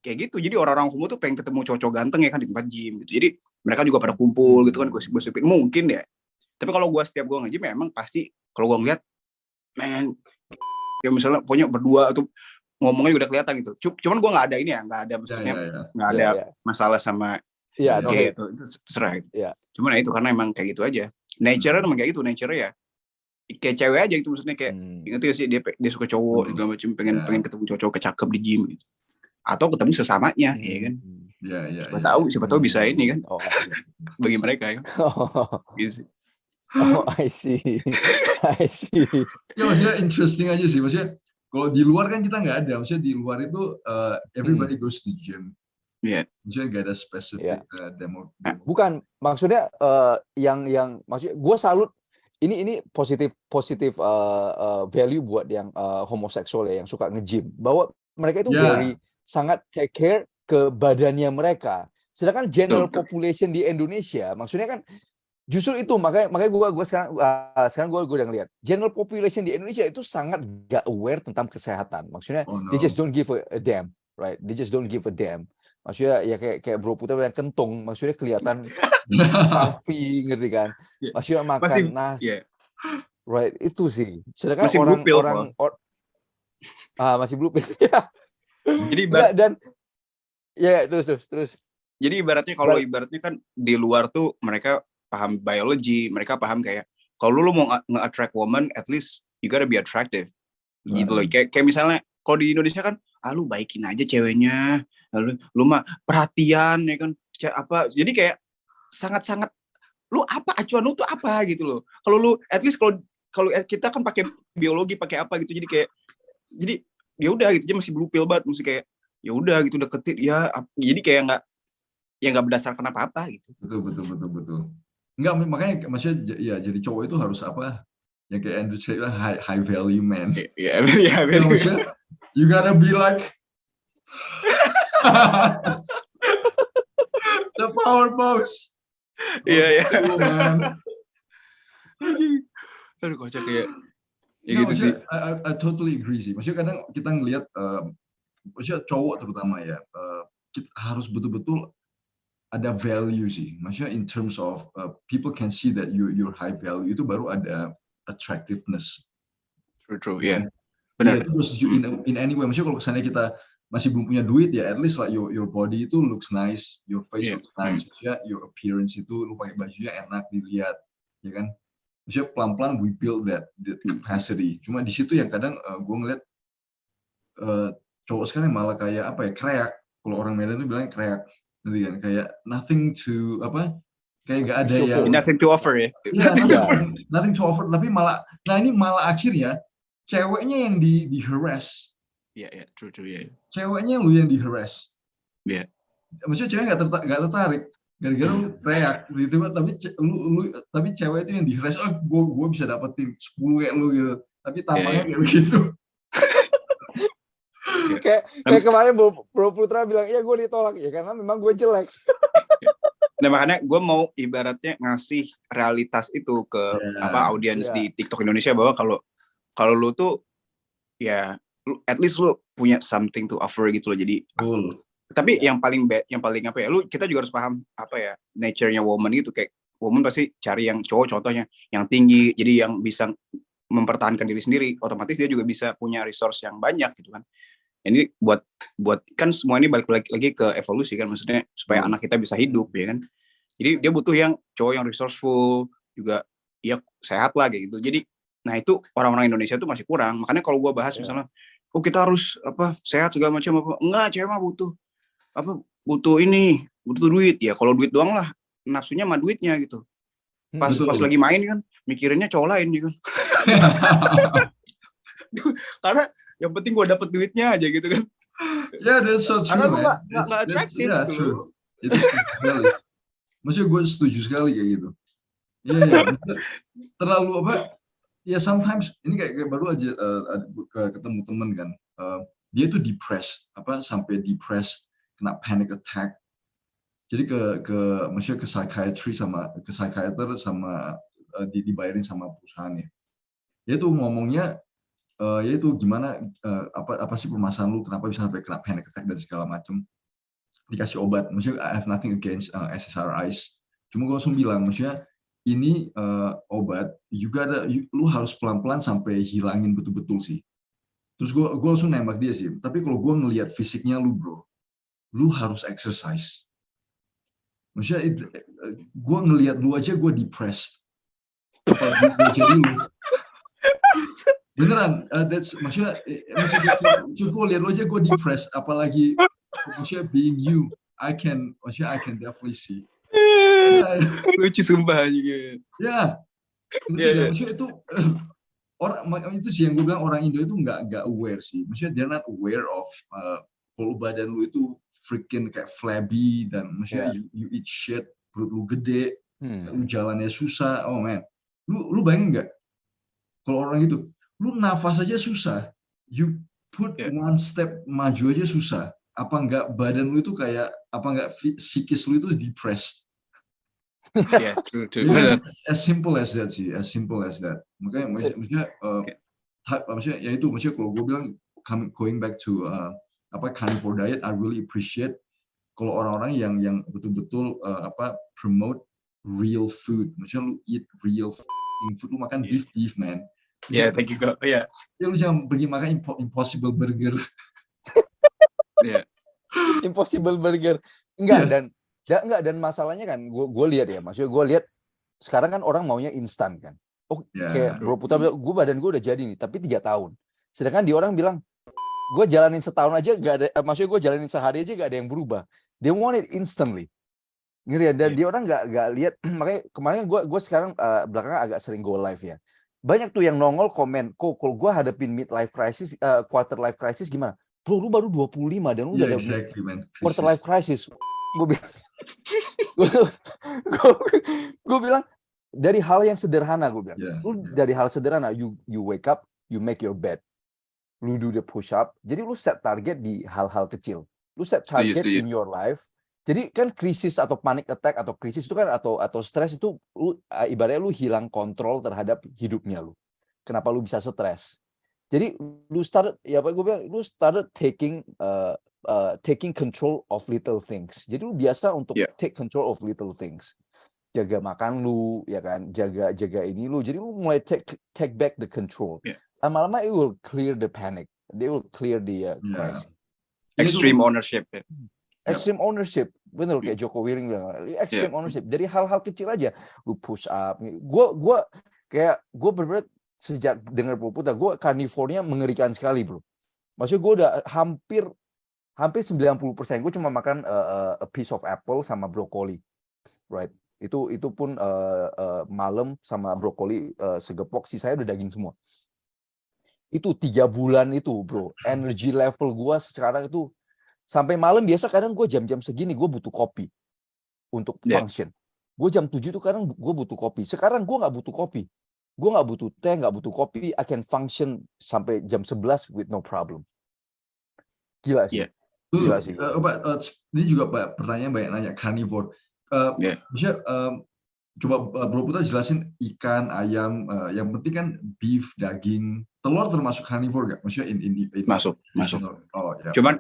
S3: kayak gitu. Jadi orang-orang homo tuh pengen ketemu cowok ganteng ya kan di tempat gym gitu. Jadi mereka juga pada kumpul gitu kan, gosip-gosipin mungkin ya. Tapi kalau gue setiap gue nge-gym emang pasti kalau gue ngeliat, men, kayak misalnya pokoknya berdua tuh ngomongnya udah kelihatan gitu. Cuman gue nggak ada ini ya, nggak ada maksudnya nggak ada masalah sama kayak itu serah. Cuman ya itu karena emang kayak gitu aja. Nature-nya emang kayak gitu, nature ya kayak cewek aja gitu, maksudnya kayak ngerti gak sih, dia suka cowok segala macam, pengen ketemu cowok kecakep di gym gitu. Atau ketemu sesamanya ya kan. Siapa tahu bisa ini kan. Bagi mereka ya. Gitu.
S2: I see.
S1: Ya maksudnya interesting aja sih, maksudnya kalau di luar kan kita nggak ada, maksudnya di luar itu everybody goes to gym. Maksudnya nggak ada spesifik demo.
S2: Bukan, maksudnya yang maksudnya gue salut ini positif value buat yang homoseksual ya, yang suka nge-gym, bahwa mereka itu sangat take care ke badannya mereka. Sedangkan general population di Indonesia, maksudnya kan justru itu, makanya gue sekarang gue udah ngeliat general population di Indonesia itu sangat gak aware tentang kesehatan. Maksudnya they just don't give a damn, right? They just don't give a damn. Maksudnya ya kayak Bro Putra yang kentong, maksudnya kelihatan puffy, ngerti kan? Maksudnya makan right, itu sih. Sedangkan
S3: masih
S2: orang masih blue pill.
S3: Jadi
S2: dan terus.
S3: Jadi ibaratnya kalau ibaratnya kan di luar tuh mereka paham biology, mereka paham kayak kalau lu mau nge-attract woman, at least you gotta be attractive. Gitu loh. Kayak misalnya kalau di Indonesia kan, lu baikin aja ceweknya, lu mah perhatian ya kan, apa. Jadi kayak sangat-sangat lu apa acuan lu tuh apa gitu loh. Kalau lu at least kalau kita kan pakai biologi, pakai apa gitu. Jadi ya udah gitu aja, masih blue pill banget, mesti kayak ya udah gitu deketin ya. Jadi kayak nggak berdasarkan apa-apa gitu.
S1: Betul. Enggak, makanya maksudnya ya jadi cowok itu harus apa? Yang kayak Andrew bilang high value man.
S3: Yeah.
S1: You gotta be like the power boss.
S3: Iya. Aduh kocak ya. Ya gitu sih.
S1: I totally agree sih. Maksudnya kadang kita ngelihat, maksudnya cowok terutama ya, kita harus betul-betul ada value sih. Maksudnya in terms of people can see that you're high value, itu baru ada attractiveness.
S3: True, yeah. Benar.
S1: Itu in any way. Maksudnya kalau kesannya kita masih belum punya duit ya, at least like your body itu looks nice, your face looks nice, maksudnya your appearance itu lu pakai bajunya enak dilihat, ya kan? Maksudnya pelan-pelan we build that capacity. Cuma di situ yang kadang gue ngeliat cowok sekarang malah kayak apa ya, kreak. Kalau orang Medan tuh bilang kreak, nanti kan kayak nothing to apa, kayak gak ada yang
S3: nothing to offer ya.
S1: Nothing to offer, tapi malah, nah ini malah akhirnya ceweknya yang di harass.
S3: Iya, true, yeah.
S1: Ceweknya lu yang di harass.
S3: Iya.
S1: Maksudnya cewek nggak tertarik. Gara-gara lu teriak gitu, tapi cewek itu yang di harass. Gue bisa dapetin 10 kayak lu gitu. Tapi tampangnya kayak begitu.
S2: kayak kemarin Bro Putra bilang, iya gue ditolak ya karena memang gue jelek.
S3: Nah makanya gue mau ibaratnya ngasih realitas itu ke audiens di TikTok Indonesia, bahwa kalau lu tuh ya at least lu punya something to offer gitu loh. Jadi tapi yang paling apa ya, kita juga harus paham apa ya nature-nya woman gitu. Kayak woman pasti cari yang cowok, contohnya yang tinggi, jadi yang bisa mempertahankan diri sendiri, otomatis dia juga bisa punya resource yang banyak gitu kan. Ini buat kan semua ini balik lagi ke evolusi kan, maksudnya supaya anak kita bisa hidup ya kan. Jadi dia butuh yang cowok yang resourceful, juga ya sehat lah gitu. Jadi nah itu orang-orang Indonesia tuh masih kurang. Makanya kalau gue bahas misalnya, kita harus apa sehat segala macam apa, enggak, cewek mah butuh duit ya. Kalau duit doang lah nafsunya sama duitnya gitu. Pas lagi main kan mikirinnya cowok lain gitu. Karena yang penting gue dapet duitnya aja gitu kan.
S1: Yeah, that's so
S3: Karena
S1: true,
S3: lu
S1: man.
S3: nggak attracted
S1: Yeah,
S3: gitu.
S1: true. Itu setuju sekali. Maksudnya gue setuju sekali kayak gitu. Iya, yeah. Terlalu apa? Ya sometimes ini kayak baru aja ketemu temen kan. Dia tuh depressed, sampai depressed, kena panic attack. Jadi maksudnya ke psychiater sama dibayarin sama perusahaannya. Dia tuh ngomongnya yaitu gimana apa sih permasalahan lu, kenapa bisa sampai kena panic attack dan segala macam. Dikasih obat, maksudnya I have nothing against SSRIs. Cuma gue langsung bilang, maksudnya ini obat juga lu harus pelan-pelan sampai hilangin betul-betul sih. Terus gue langsung nembak dia sih. Tapi kalau gue ngelihat fisiknya lu bro, lu harus exercise. Maksudnya gue ngelihat lu aja gue depressed. Apalagi jadi lu. Beneran, maksudnya gue lihat lu aja gue depressed. Apalagi maksudnya being you, I can definitely see.
S3: Lucu sumpah juga.
S1: Ya, maksudnya itu itu sih yang gue bilang, orang Indo itu nggak aware sih. Maksudnya they're not aware of kalau badan lu itu freaking kayak flabby dan maksudnya you eat shit, perut lu gede, lu jalannya susah. Oh man, lu bayangin nggak kalau orang itu, lu nafas aja susah, you put one step maju aja susah. Apa nggak badan lu itu kayak psikis lu itu depressed?
S3: Yeah, true.
S1: Yeah, as simple as that sih, as simple as that. Makanya maksudnya ya itu, maksudnya kalau gue bilang going back to carnivore diet, I really appreciate kalau orang-orang yang betul-betul promote real food. Maksudnya lu eat real food, lu makan beef man.
S3: Yeah, thank you God. Yeah.
S1: Ya lu jangan pergi makan impossible burger.
S3: Yeah.
S2: Impossible burger. Enggak, dan masalahnya kan gue lihat ya, maksudnya gue lihat sekarang kan orang maunya instan kan. Kayak Bro Putra bilang, badan gue udah jadi nih, tapi 3 tahun. Sedangkan di orang bilang, gue jalanin setahun aja gak ada, maksudnya gue jalanin sehari aja gak ada yang berubah. They want it instantly. Ngeri ya, dan dia orang gak lihat. Makanya kemarin gue sekarang belakangan agak sering go live ya. Banyak tuh yang nongol komen, kalau gue hadapin midlife crisis, quarter life crisis gimana? Bro, lu baru 25 dan lu udah ada quarter life crisis. Gue bilang dari hal yang sederhana, gue bilang. Dari hal sederhana, you wake up, you make your bed. Lu do the push up. Jadi lu set target di hal-hal kecil. Lu set target in your life. Jadi kan krisis atau panic attack atau krisis itu kan atau stres itu ibaratnya lu hilang kontrol terhadap hidupnya lu. Kenapa lu bisa stres? Jadi lu started taking control of little things. Jadi lu biasa untuk take control of little things. Jaga makan lu, ya kan? Jaga ini lu. Jadi lu mulai take back the control. Lama-lama it will clear the panic. They will clear the crisis.
S3: Extreme ownership.
S2: Extreme ownership, bener kayak Joko Wiring bilang. Extreme ownership. Dari hal-hal kecil aja, lu push up. Gue bener-bener sejak dengar Bro Putra, gue carnivore-nya mengerikan sekali, bro. Maksudnya gue udah hampir 90%. Gue cuma makan a piece of apple sama brokoli, right? Itu pun malam sama brokoli segepok, sisanya udah daging semua. Itu 3 bulan itu, bro. Energy level gue sekarang itu sampai malam biasa kadang gue jam-jam segini gue butuh kopi untuk function. Gue jam 7 tuh kadang gue butuh kopi. Sekarang gue nggak butuh kopi. Gue nggak butuh teh, nggak butuh kopi. I can function sampai jam 11 with no problem. Gila sih. Gila sih.
S1: Ini juga pertanyaan banyak nanya carnivore. Maksudnya coba Bro Putra jelasin ikan, ayam, yang penting kan beef, daging, telur termasuk carnivore nggak? Maksudnya in
S3: masuk.
S1: Oh, ya.
S3: Cuman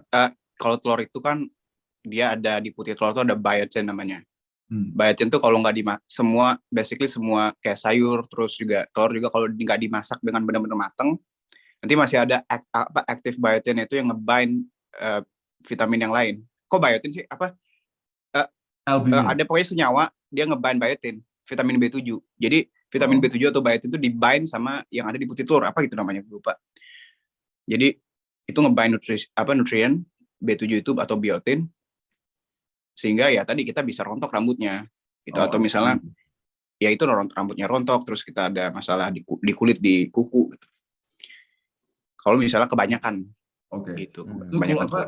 S3: kalau telur itu kan dia ada di putih telur itu ada biotin namanya. Biotin tuh kalau nggak semua kayak sayur, terus juga telur juga kalau nggak dimasak dengan benar-benar matang, nanti masih ada active biotin itu yang ngebind vitamin yang lain. Kok biotin sih? Ada pokoknya senyawa dia ngebind biotin, vitamin B7. Jadi vitamin B7 atau biotin itu dibind sama yang ada di putih telur, apa gitu namanya, lupa. Jadi itu ngebind nutrien B7 itu atau biotin, sehingga ya tadi kita bisa rontok rambutnya gitu. Atau misalnya ya itu rambutnya rontok, terus kita ada masalah di kulit, di kuku gitu. Kalau misalnya kebanyakan
S1: Oke.
S3: gitu.
S1: Itu kalau apa?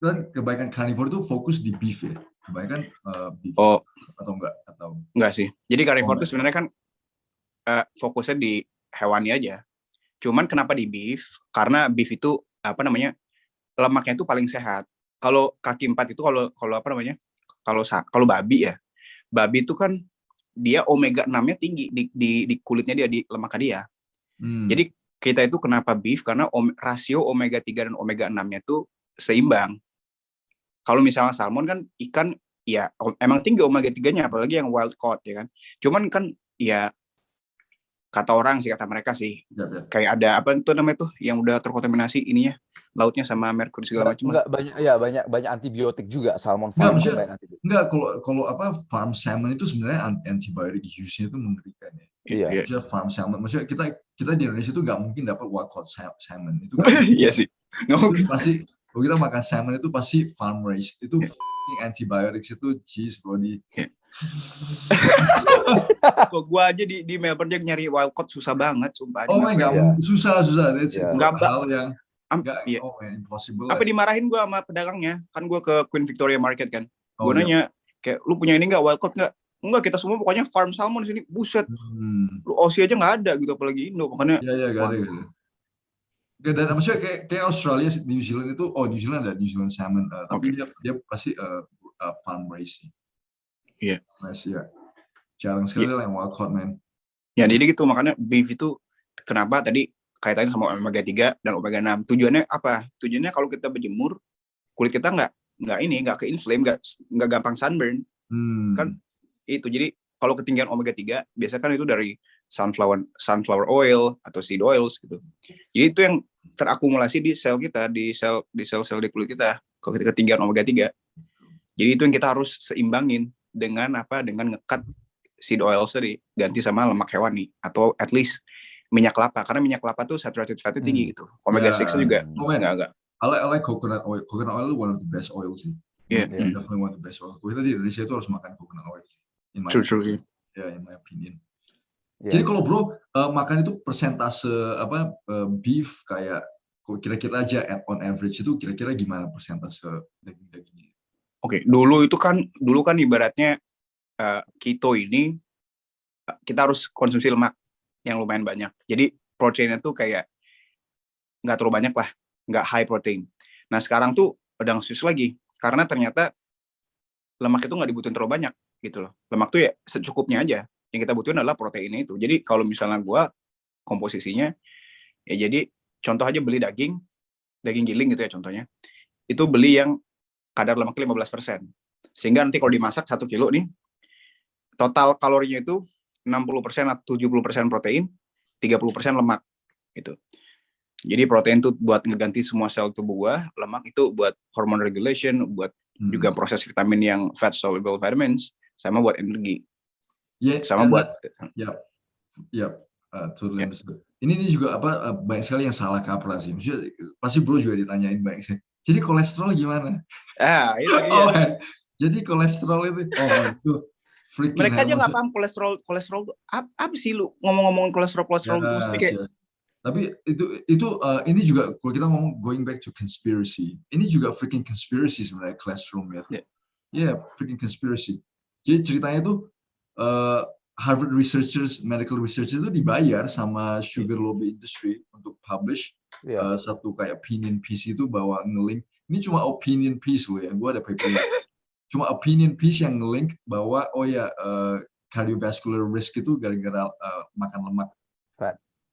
S1: Kan kebanyakan carnivore itu fokus di beef ya. Kebanyakan beef. Atau enggak? Atau
S3: enggak sih. Jadi carnivore itu sebenarnya kan fokusnya di hewani aja. Cuman kenapa di beef? Karena beef itu apa namanya? Lemaknya itu paling sehat. Kalau kaki 4 itu kalau apa namanya? Kalau babi ya. Babi itu kan dia omega 6-nya tinggi di kulitnya dia, di lemaknya dia. Jadi kita itu kenapa beef? Karena rasio omega 3 dan omega 6-nya itu seimbang. Kalau misalnya salmon kan ikan ya emang tinggi omega 3-nya, apalagi yang wild caught ya kan. Cuman kan ya kata mereka sih kayak ada apa itu namanya tuh yang udah terkontaminasi ininya lautnya sama merkuri segala macam.
S2: Enggak banyak antibiotik juga salmon
S1: farm. Enggak kalau apa farm salmon itu sebenarnya antibiotik use-nya itu mengerikan ya.
S2: Iya.
S1: Maksudnya farm salmon, maksudnya kita di Indonesia itu nggak mungkin dapat wild caught salmon itu.
S3: Iya sih.
S1: Itu pasti kalau kita makan salmon itu pasti farm raised, itu antibiotics itu cheese body.
S3: Kok gua aja di Melbourne aja nyari wild caught susah banget sumpah.
S1: Oh my god, susah. That's
S3: enggak
S1: hal yang
S3: impossible. Apa dimarahin gua sama pedagangnya? Kan gua ke Queen Victoria Market kan. Gua nanya, kayak lu punya ini enggak wild caught enggak? Enggak, kita semua pokoknya farm salmon di sini. Buset. Lu Aussie aja enggak ada gitu, apalagi Indo. Makanya
S1: enggak ada. Dan maksudnya kayak Australia, New Zealand itu, New Zealand ada New Zealand salmon, tapi dia pasti farm raised.
S3: Iya.
S1: Ya. Jarang sekali lah yang wild caught, man.
S3: Ya, jadi gitu, makanya beef itu kenapa tadi kaitannya sama omega 3 dan omega 6. Tujuannya apa? Tujuannya kalau kita berjemur, kulit kita nggak ke-inflame, nggak gampang sunburn. Kan itu. Jadi kalau ketinggian omega 3, biasanya kan itu dari sunflower oil atau seed oils gitu. Jadi itu yang terakumulasi di sel kita, di sel-sel di kulit kita, kalau ketinggian omega 3. Jadi itu yang kita harus seimbangin dengan apa? Dengan ngekat seed oil tadi, ganti sama lemak hewani atau at least minyak kelapa, karena minyak kelapa tuh saturated fatnya tinggi gitu. Omega 6 juga enggak.
S1: I like coconut oil. Coconut oil is one of the best oils sih. Definitely one of the best oil. Kita di Indonesia itu harus makan coconut oil sih. In my opinion. Jadi kalau bro makan itu persentase apa beef kayak kira-kira aja on average itu kira-kira gimana persentase daging-dagingnya?
S3: Oke, dulu kan ibaratnya keto ini kita harus konsumsi lemak yang lumayan banyak. Jadi proteinnya tuh kayak nggak terlalu banyak lah, nggak high protein. Nah sekarang tuh udah nge-switch lagi karena ternyata lemak itu nggak dibutuhin terlalu banyak gitu loh. Lemak tuh ya secukupnya aja. Yang kita butuhin adalah proteinnya itu. Jadi kalau misalnya gue komposisinya ya jadi contoh aja beli daging giling gitu ya contohnya. Itu beli yang kadar lemaknya 15%. Sehingga nanti kalau dimasak 1 kilo nih, total kalorinya itu 60% atau 70% protein, 30% lemak gitu. Jadi protein itu buat ngeganti semua sel tubuh gua, lemak itu buat hormone regulation, buat juga proses vitamin yang fat soluble vitamins, sama buat energi. Sama buat
S1: totally understood. Ini juga apa banyak sekali yang salah kaprah sih. Maksudnya pasti bro juga ditanyain banyak sekali. Jadi kolesterol gimana?
S3: Itu dia.
S1: Jadi kolesterol itu itu freaking
S3: mereka aja nggak paham kolesterol itu apa sih, lu ngomong-ngomongin kolesterol itu mesti kayak.
S1: Tapi itu ini juga kalau kita ngomong going back to conspiracy, ini juga freaking conspiracy sebenarnya cholesterol myth. Freaking conspiracy. Jadi ceritanya itu Harvard researchers, medical researchers itu dibayar sama sugar lobby industry untuk publish satu kayak opinion piece itu bahwa nge-link. Ini cuma opinion piece loh ya, gue ada paper. Cuma opinion piece yang nge-link bahwa cardiovascular risk itu gara-gara makan lemak.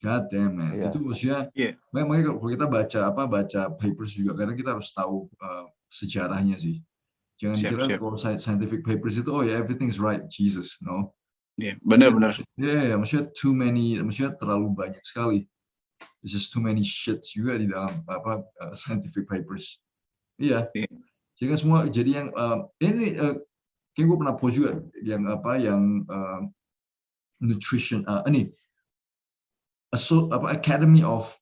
S1: God damn man, itu maksudnya. Makanya kalau kita baca papers juga, karena kita harus tahu sejarahnya sih. Jangan kira kalau scientific papers itu everything's right, Jesus, no.
S3: Benar.
S1: Maksudnya maksudnya terlalu banyak sekali. There's just too many shits juga di dalam scientific papers. Jadi kan semua jadi yang ini kayak gue pernah post juga yang nutrition ini Academy of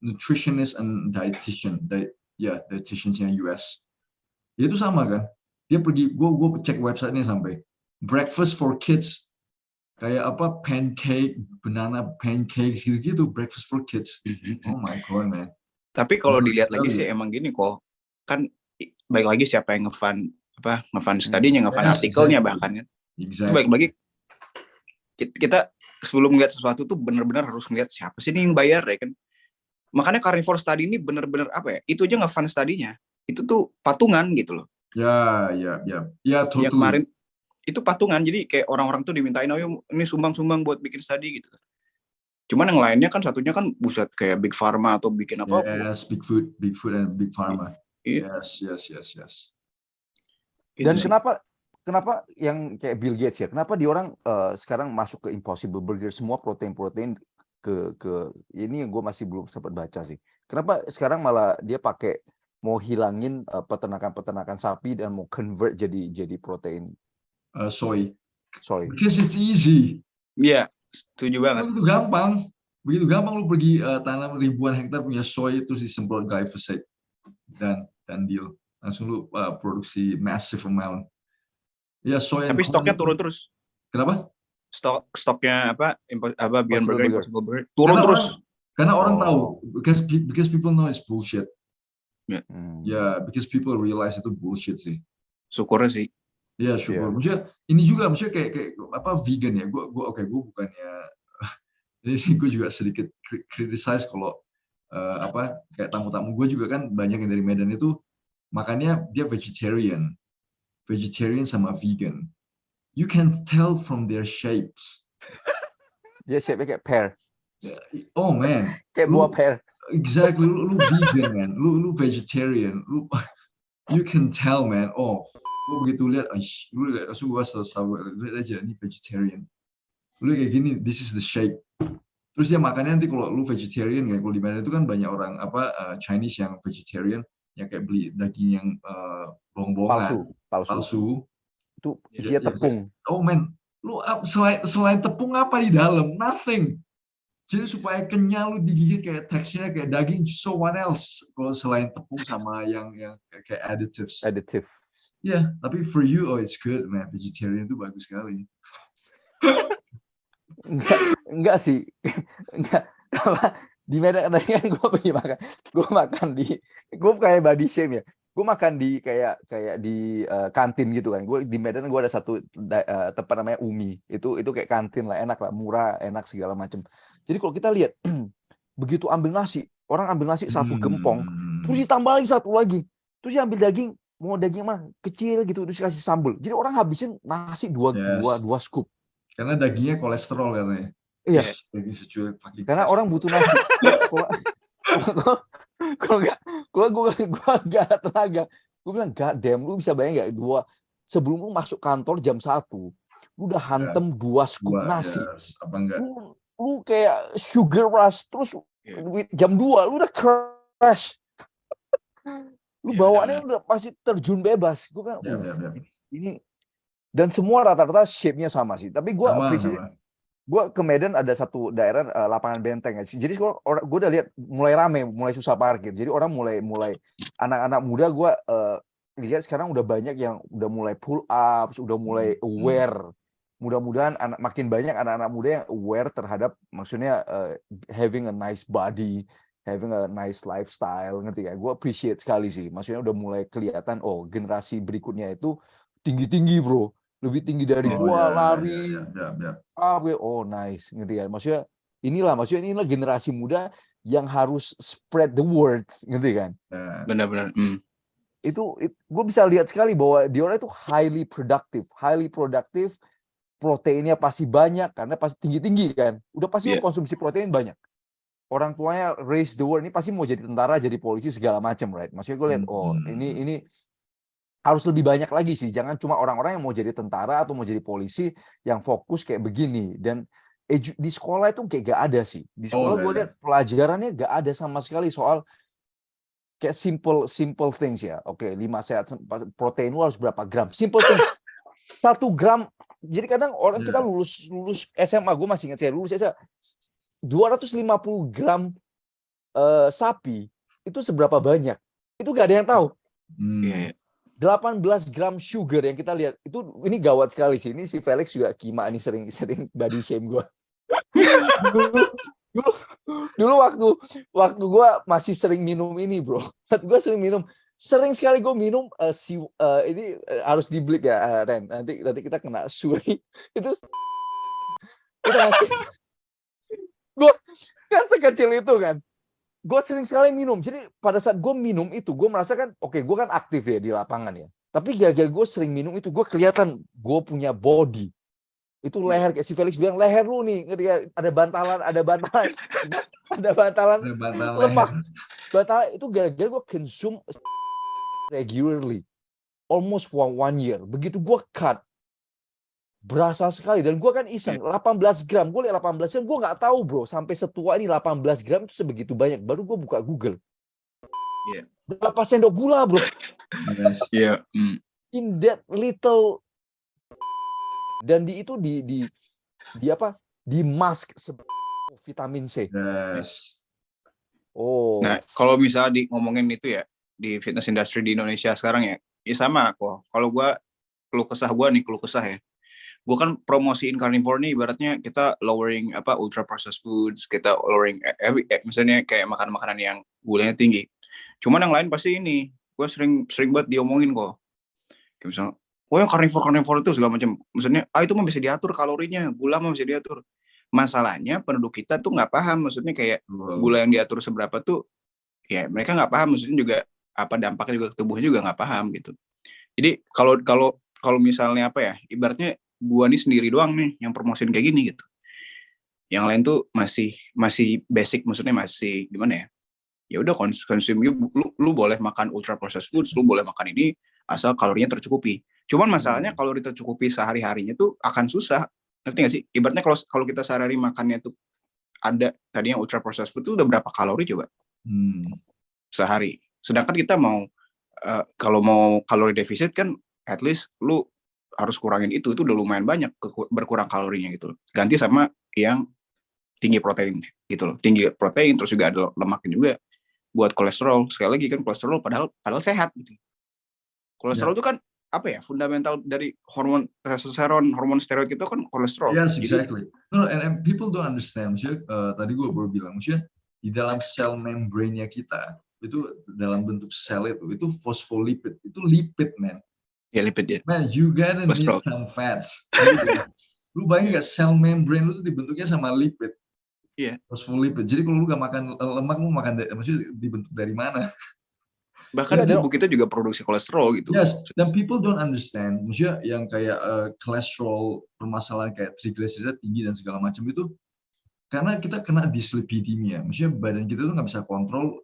S1: Nutritionists and Dietitians-nya US. Itu sama kan? Dia pergi, gue cek websitenya sampai breakfast for kids kayak apa pancake, banana pancakes gitu-gitu, breakfast for kids. Oh my god man.
S3: Tapi kalau dilihat lagi sih emang gini kok, kan balik lagi siapa yang ngefan studinya, ngefan artikelnya bahkan kan. Itu balik lagi kita sebelum melihat sesuatu tuh benar-benar harus melihat siapa sih nih yang bayar ya kan. Makanya Carnivore Study ini benar-benar apa ya? Itu aja ngefan studinya. Itu tuh patungan gitu loh.
S1: Ya, totally.
S3: Yang kemarin itu patungan, jadi kayak orang-orang tuh dimintain, ayo ini sumbang-sumbang buat bikin study gitu. Cuman yang lainnya kan satunya kan buset kayak Big Pharma atau bikin apa?
S1: Yes, Big Food and Big Pharma. Yes.
S2: Dan kenapa yang kayak Bill Gates ya? Kenapa dia orang sekarang masuk ke Impossible Burger, semua protein ke ini yang gue masih belum sempat baca sih. Kenapa sekarang malah dia pakai mau hilangin peternakan sapi dan mau convert jadi protein
S1: soy.
S2: Because
S1: it's easy.
S3: Iya, setuju banget.
S1: Begitu gampang lu pergi tanam ribuan hektar punya soy, terus disemprot glyphosate dan deal. Langsung lu produksi massive amount. Ya soy.
S3: Tapi stoknya turun terus.
S1: Kenapa?
S3: Stoknya Beyond Burger, Impossible Burger turun terus.
S1: Karena orang tahu, because people know it's bullshit.
S3: Yeah.
S1: Because people realize itu bullshit sih.
S3: Syukurnya sih.
S1: Ya syukur. Maksudnya ini juga kayak apa vegan ya. Gue bukannya ini sih gue juga sedikit criticize kalau kayak tamu-tamu gue juga kan banyak yang dari Medan itu makannya dia vegetarian sama vegan. You can tell from their shapes.
S2: Dia shape-nya kayak pear.
S1: Oh man.
S2: Kayak buah pear.
S1: Exactly. Lu vegan man. Lu vegetarian. You can tell man. Oh, gue begitu lihat, lu lihat gue lihat aja ini vegetarian. Lu kayak gini, this is the shape. Terus dia makannya nanti kalau lu vegetarian kayak kalau di mana itu kan banyak orang Chinese yang vegetarian yang kayak beli daging yang bohong-bohongan. Palsu.
S2: Itu isinya tepung.
S1: Oh man, lu selain tepung apa di dalam? Nothing. Jadi supaya kenyal lu digigit kayak teksturnya kayak daging. So what else? Kalau selain tepung sama yang kayak additives. Yeah, tapi for you, it's good man. Vegetarian itu bagus sekali.
S2: Enggak sih. Enggak. Di Medan tadi kan gue makan gue kayak body shame ya. Gue makan di kayak di kantin gitu kan. Gue di Medan gue ada satu tempat namanya Umi. Itu kayak kantin lah, enak lah, murah, enak segala macam. Jadi kalau kita lihat begitu ambil nasi, orang ambil nasi satu gempong, terus ditambah lagi satu lagi. Terus dia ambil daging, mau daging mana? Kecil gitu, terus kasih sambal. Jadi orang habisin nasi dua scoop.
S1: Karena dagingnya kolesterol katanya.
S2: Iya.
S1: Daging secuil.
S2: Karena orang butuh nasi. Kalau gue nggak ada tenaga, gue bilang god damn, lu bisa bayang nggak sebelum lu masuk kantor jam 1, lu udah hantem 2 scoop nasi.
S1: Apa enggak?
S2: Lu kayak sugar rush, terus jam 2 lu udah crash. Lu bawaannya udah pasti terjun bebas. Gue bilang, ini dan semua rata-rata shape-nya sama sih. Tapi gue appreciate. Gue ke Medan ada satu daerah lapangan benteng. Jadi gue udah lihat mulai rame, mulai susah parkir. Jadi orang mulai anak-anak muda gue lihat sekarang udah banyak yang udah mulai pull up, udah mulai aware. Mudah-mudahan makin banyak anak-anak muda yang aware terhadap maksudnya having a nice body, having a nice lifestyle, ngerti ya? Gue appreciate sekali sih. Maksudnya udah mulai kelihatan generasi berikutnya itu tinggi-tinggi bro. Lebih tinggi dari gua, lari. Nice, ngerti ya. Maksudnya inilah generasi muda yang harus spread the words, ngerti kan?
S3: Benar-benar.
S2: Itu gue bisa lihat sekali bahwa dia orang itu highly productive, proteinnya pasti banyak karena pasti tinggi-tinggi kan. Udah pasti konsumsi protein banyak. Orang tuanya raise the world, ini pasti mau jadi tentara, jadi polisi segala macam, right? Maksudnya gue lihat, ini harus lebih banyak lagi sih. Jangan cuma orang-orang yang mau jadi tentara atau mau jadi polisi yang fokus kayak begini. Dan di sekolah itu kayak gak ada sih. Di sekolah gue lihat pelajarannya gak ada sama sekali soal kayak simple things ya. Oke, 5 sehat, protein lu harus berapa gram. Simple things. 1 gram. Jadi kadang orang kita lulus SMA, gue masih ingat saya lulus SMA 250 gram sapi itu seberapa banyak? Itu gak ada yang tahu. 18 gram sugar yang kita lihat itu, ini gawat sekali sih. Ini si Felix juga kima nih, sering body shame gue. dulu waktu gue masih sering minum ini, bro. Gue sering sekali gue minum ini harus di-bleep ya, Ren. Nanti kita kena suri. Itu gue kan sekecil itu kan. Gue sering sekali minum. Jadi pada saat gue minum itu, gue merasakan, oke, gue kan aktif ya di lapangan ya. Tapi gara-gara gue sering minum itu, gue kelihatan gue punya body. Itu leher, kayak si Felix bilang, leher lu nih, ada bantalan lemak. Bantalan itu gara-gara gue consume regularly, almost for 1 year. Begitu gue cut, berasa sekali. Dan gue kan iseng, 18 gram. Gue lihat 18 gram, gue nggak tahu, bro. Sampai setua ini 18 gram itu sebegitu banyak. Baru gue buka Google. Berapa sendok gula, bro? In that little. Dan di itu di apa? Di mask vitamin C.
S1: Yes.
S3: Oh. Nah, kalau misalnya ngomongin itu ya, di fitness industry di Indonesia sekarang ya sama kok. Kalau gue keluh kesah ya. Gue kan promosiin carnivore nih, ibaratnya kita lowering ultra processed foods, kita lowering misalnya kayak makanan yang gulanya tinggi. Cuman yang lain pasti ini, gue sering banget diomongin kok. Kayak misalnya, yang carnivore itu segala macam. Maksudnya, itu mah bisa diatur kalorinya, gula mah bisa diatur. Masalahnya penduduk kita tuh nggak paham, maksudnya kayak gula yang diatur seberapa tuh, ya mereka nggak paham, maksudnya juga apa dampaknya juga ke tubuhnya juga nggak paham gitu. Jadi kalau misalnya ibaratnya gua nih sendiri doang nih yang promosiin kayak gini gitu. Yang lain tuh masih basic, maksudnya masih gimana ya? Ya udah consume, lu boleh makan ultra processed foods, lu boleh makan ini asal kalorinya tercukupi. Cuman masalahnya kalori tercukupi sehari-harinya tuh akan susah. Ngerti nggak sih? Ibaratnya kalau kita sehari-hari makannya tuh ada tadinya ultra processed food tuh udah berapa kalori coba? Sehari. Sedangkan kita kalau mau kalori defisit kan at least lu harus kurangin itu udah lumayan banyak berkurang kalorinya gitu loh. Ganti sama yang tinggi protein gitu loh. Tinggi protein terus juga ada lemaknya juga buat kolesterol. Sekali lagi kan kolesterol padahal sehat gitu. Kolesterol itu kan fundamental dari hormon testosteron, hormon steroid itu kan kolesterol.
S1: Yes, exactly. No, and people don't understand. Maksudnya tadi gue baru bilang, maksudnya di dalam sel membrane-nya kita itu dalam bentuk sel itu fosfolipid, itu lipid, man.
S3: Ya, lipid ya.
S1: Man, you gotta need some fats. Lu bayangin nggak sel membrane lu tuh dibentuknya sama lipid.
S3: Iya.
S1: Fosfolipid. Jadi kalau lu nggak makan lemak, lu makan maksudnya dibentuk dari mana?
S3: Bahkan tubuh kita juga produksi kolesterol gitu.
S1: Yes, dan people don't understand. Maksudnya yang kayak kolesterol, permasalahan kayak triglyceride tinggi dan segala macam itu karena kita kena dyslipidemia. Maksudnya badan kita tuh nggak bisa kontrol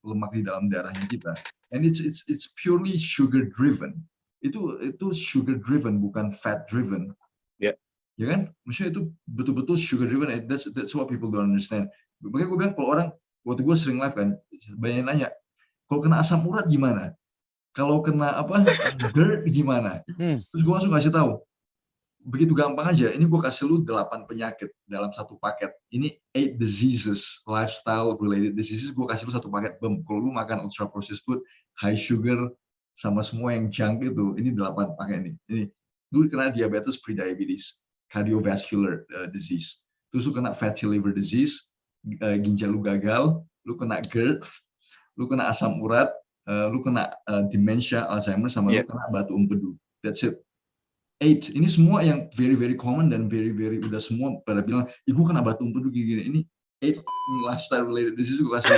S1: lemak di dalam darahnya kita. And it's purely sugar driven. Itu sugar driven, bukan fat driven.
S3: Ya.
S1: Ya kan? Maksudnya itu betul-betul sugar driven. That's what people don't understand. Makanya gue bilang kalau orang, waktu gue sering live kan, banyak yang nanya, kalau kena asam urat gimana? Kalau kena GERD gimana? Terus gue langsung kasih tahu, begitu gampang aja. Ini gue kasih lu 8 penyakit dalam satu paket. Ini 8 diseases, lifestyle related diseases. Gue kasih lu satu paket. Kalau lu makan ultra processed food, high sugar, sama semua yang junk itu, ini 8 paket ini. Lu kena diabetes, prediabetes, cardiovascular disease. Terus lu kena fatty liver disease, ginjal lu gagal, lu kena GERD, lu kena asam urat, lu kena dementia, Alzheimer, sama lu kena batu empedu. That's it. 8. Ini semua yang very very common dan very very udah semua pada bilang, gue kena batu empedu gini. Ini 8 lifestyle related disease gue kasih.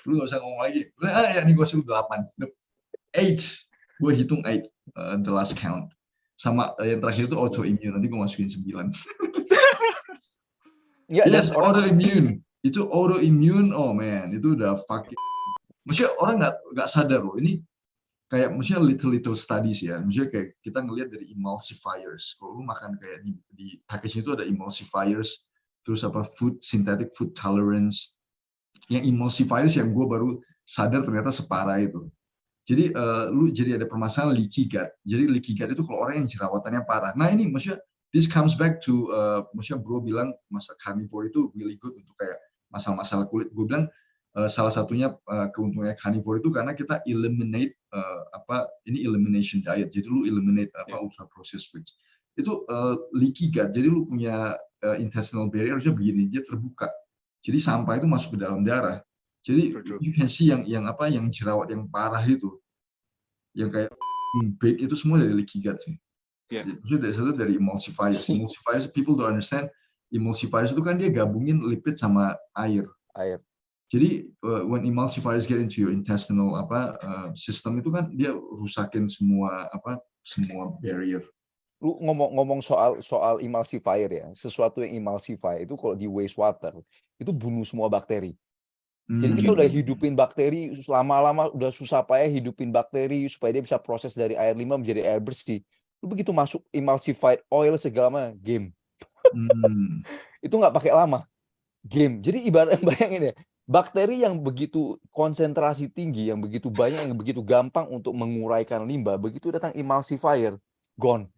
S1: Lu nggak usah ngomong lagi. Ya ini gue kasih 8. 8. Gue hitung 8. The last count. Sama yang terakhir itu autoimmune. Nanti gue masukin 9. Yes, autoimmune. Itu autoimmune, oh man, itu udah fucking. Maksudnya orang nggak sadar loh. Ini kayak maksudnya little studies ya. Maksudnya kayak kita ngelihat dari emulsifiers. Kalau lu makan kayak di package itu ada emulsifiers, terus synthetic food tolerance. Yang emulsifiers yang gue baru sadar ternyata separah itu. Jadi jadi ada permasalahan leaky gut. Jadi leaky gut itu kalau orang yang jerawatannya parah. Nah ini maksudnya this comes back to maksudnya bro bilang masa carnivore itu really good untuk kayak masalah-masalah kulit. Gue bilang salah satunya keuntungannya carnivore itu karena kita eliminate ini elimination diet. Jadi lu eliminate ultra processed foods. Itu leaky gut. Jadi lu punya intestinal barrier harusnya begini, dia terbuka. Jadi sampah itu masuk ke dalam darah. Jadi you can see yang jerawat yang parah itu, yang kayak bake itu semua dari leaky gut sih. Maksudnya dari emulsifiers. Emulsifiers people don't understand. Emulsifiers itu kan dia gabungin lipid sama air. Jadi when emulsifiers get into your intestinal system itu kan dia rusakin semua barrier.
S2: Lu ngomong soal emulsifier ya, sesuatu yang emulsify itu kalau di wastewater itu bunuh semua bakteri. Jadi kita udah hidupin bakteri, lama-lama udah susah payah hidupin bakteri supaya dia bisa proses dari air limbah menjadi air bersih. Lu begitu masuk emulsified oil segala macam, game. Itu nggak pakai lama, game. Jadi ibarat bayangin ya, bakteri yang begitu konsentrasi tinggi, yang begitu banyak, yang begitu gampang untuk menguraikan limbah, begitu datang emulsifier, gone.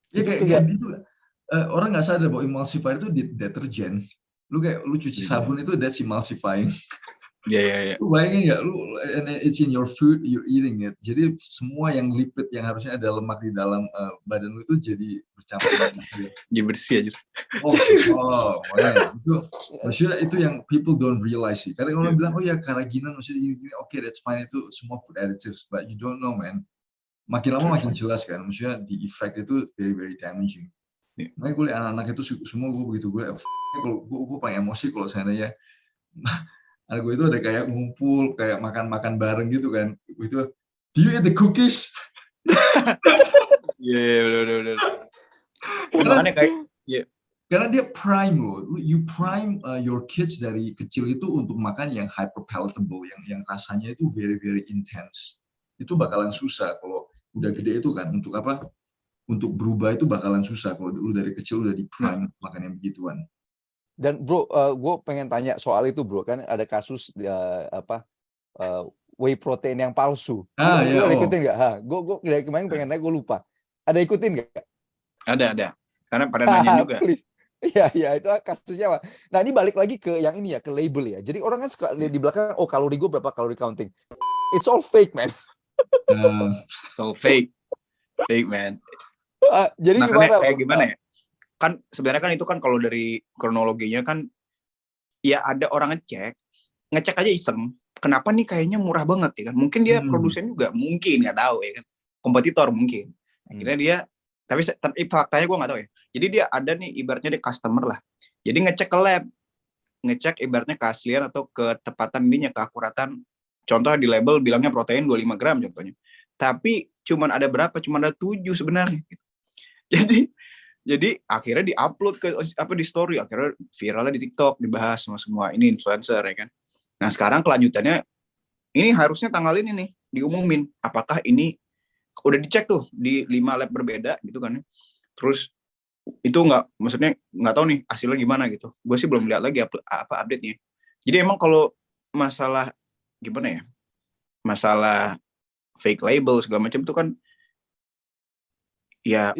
S1: Ya kayak gitu. Orang nggak sadar bahwa emulsifier itu deterjen. Lu cuci sabun itu that's emulsifying.
S3: Iya.
S1: Lu bayangin nggak, and it's in your food, you're eating it. Jadi semua yang lipid yang harusnya ada lemak di dalam badan lu itu jadi bercampur.
S3: Jadi bersih aja.
S1: Maksudnya itu yang people don't realize sih. Karena orang bilang, oh ya keraginan maksudnya gini, okay, that's fine, itu semua food additives, but you don't know, man. Makin lama makin jelas kan, maksudnya the effect itu very very damaging. Makanya gue liat anak-anak itu semua gue kalau gue paling emosi kalau seandainya anak gue itu ada kayak ngumpul, kayak makan bareng gitu kan. Itu, do you eat the cookies?
S3: Iya, benar.
S1: Karena dia prime loh. You prime your kids dari kecil itu untuk makan yang hyper palatable, yang rasanya itu very very intense. Itu bakalan susah kalau udah gede itu kan, untuk berubah itu bakalan susah kalau lu dari kecil udah di prime makan yang begituan.
S2: Dan bro, gue pengen tanya soal itu bro, kan ada kasus whey protein yang palsu. Lu ada ikutin nggak? Gue dari kemarin pengen nanya, gue lupa. Ada ikutin nggak?
S3: Ada. Karena pada nanya juga.
S2: Please. Iya, itu kasusnya apa? Nah ini balik lagi ke yang ini ya, ke label ya. Jadi orang kan suka di belakang, kalori gue berapa kalori counting. It's all fake, man.
S3: So fake man.
S2: Jadi
S3: gimana ya? Kan sebenarnya kan itu kan kalau dari kronologinya kan ya ada orang ngecek aja iseng. Kenapa nih kayaknya murah banget ya kan? Mungkin dia produsen juga, mungkin nggak tahu ya kan. Kompetitor mungkin. Akhirnya dia tapi faktanya gue nggak tahu ya. Jadi dia ada nih ibaratnya dia customer lah. Jadi ngecek ke lab, ngecek ibaratnya keaslian atau ketepatan ininya, keakuratan. Contoh di label bilangnya protein 25 gram contohnya. Tapi cuman ada berapa? Cuman ada 7 sebenarnya. Jadi akhirnya di-upload di story, akhirnya viralnya di TikTok, dibahas sama semua ini influencer ya kan. Nah, sekarang kelanjutannya ini harusnya tanggal ini nih diumumin apakah ini udah dicek tuh di 5 lab berbeda gitu kan. Terus itu maksudnya nggak tahu nih hasilnya gimana gitu. Gue sih belum lihat lagi apa update-nya. Jadi emang kalau masalah gimana ya? Masalah fake label segala macam itu kan ya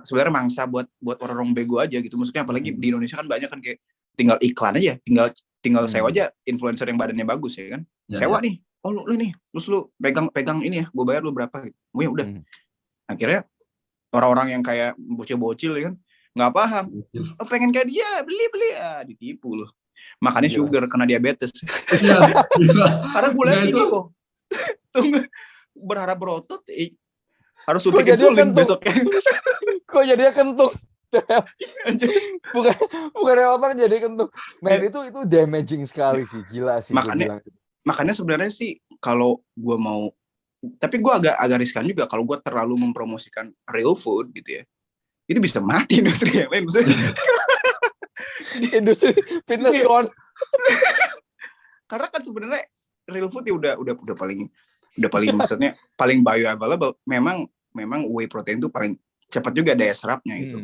S3: sebenarnya mangsa buat orang-orang bego aja gitu. Maksudnya apalagi di Indonesia kan banyak kan kayak tinggal iklan aja, tinggal sewa aja influencer yang badannya bagus ya kan. Sewa nih. Oh lu nih, terus lu pegang ini ya, gue bayar lu berapa gitu. Oh ya udah. Akhirnya orang-orang yang kayak bocil-bocil ya kan nggak paham. Oh, pengen kayak dia, beli ditipu loh. Makannya sugar kena diabetes. Karena gula tinggi kok. Tunggu berharap berotot harus suntik insulin besoknya.
S2: Kok jadinya kentung? bukan otak jadi kentung. Men itu damaging sekali sih, gila sih.
S3: Makanya sebenarnya sih kalau gue mau, tapi gue agak riskan juga kalau gue terlalu mempromosikan real food gitu ya. Itu bisa mati industri yang lain maksudnya.
S2: Industri fitness con.
S3: Karena kan sebenarnya real food ya udah paling maksudnya paling bioavailable. Memang whey protein itu paling cepat juga daya serapnya gitu.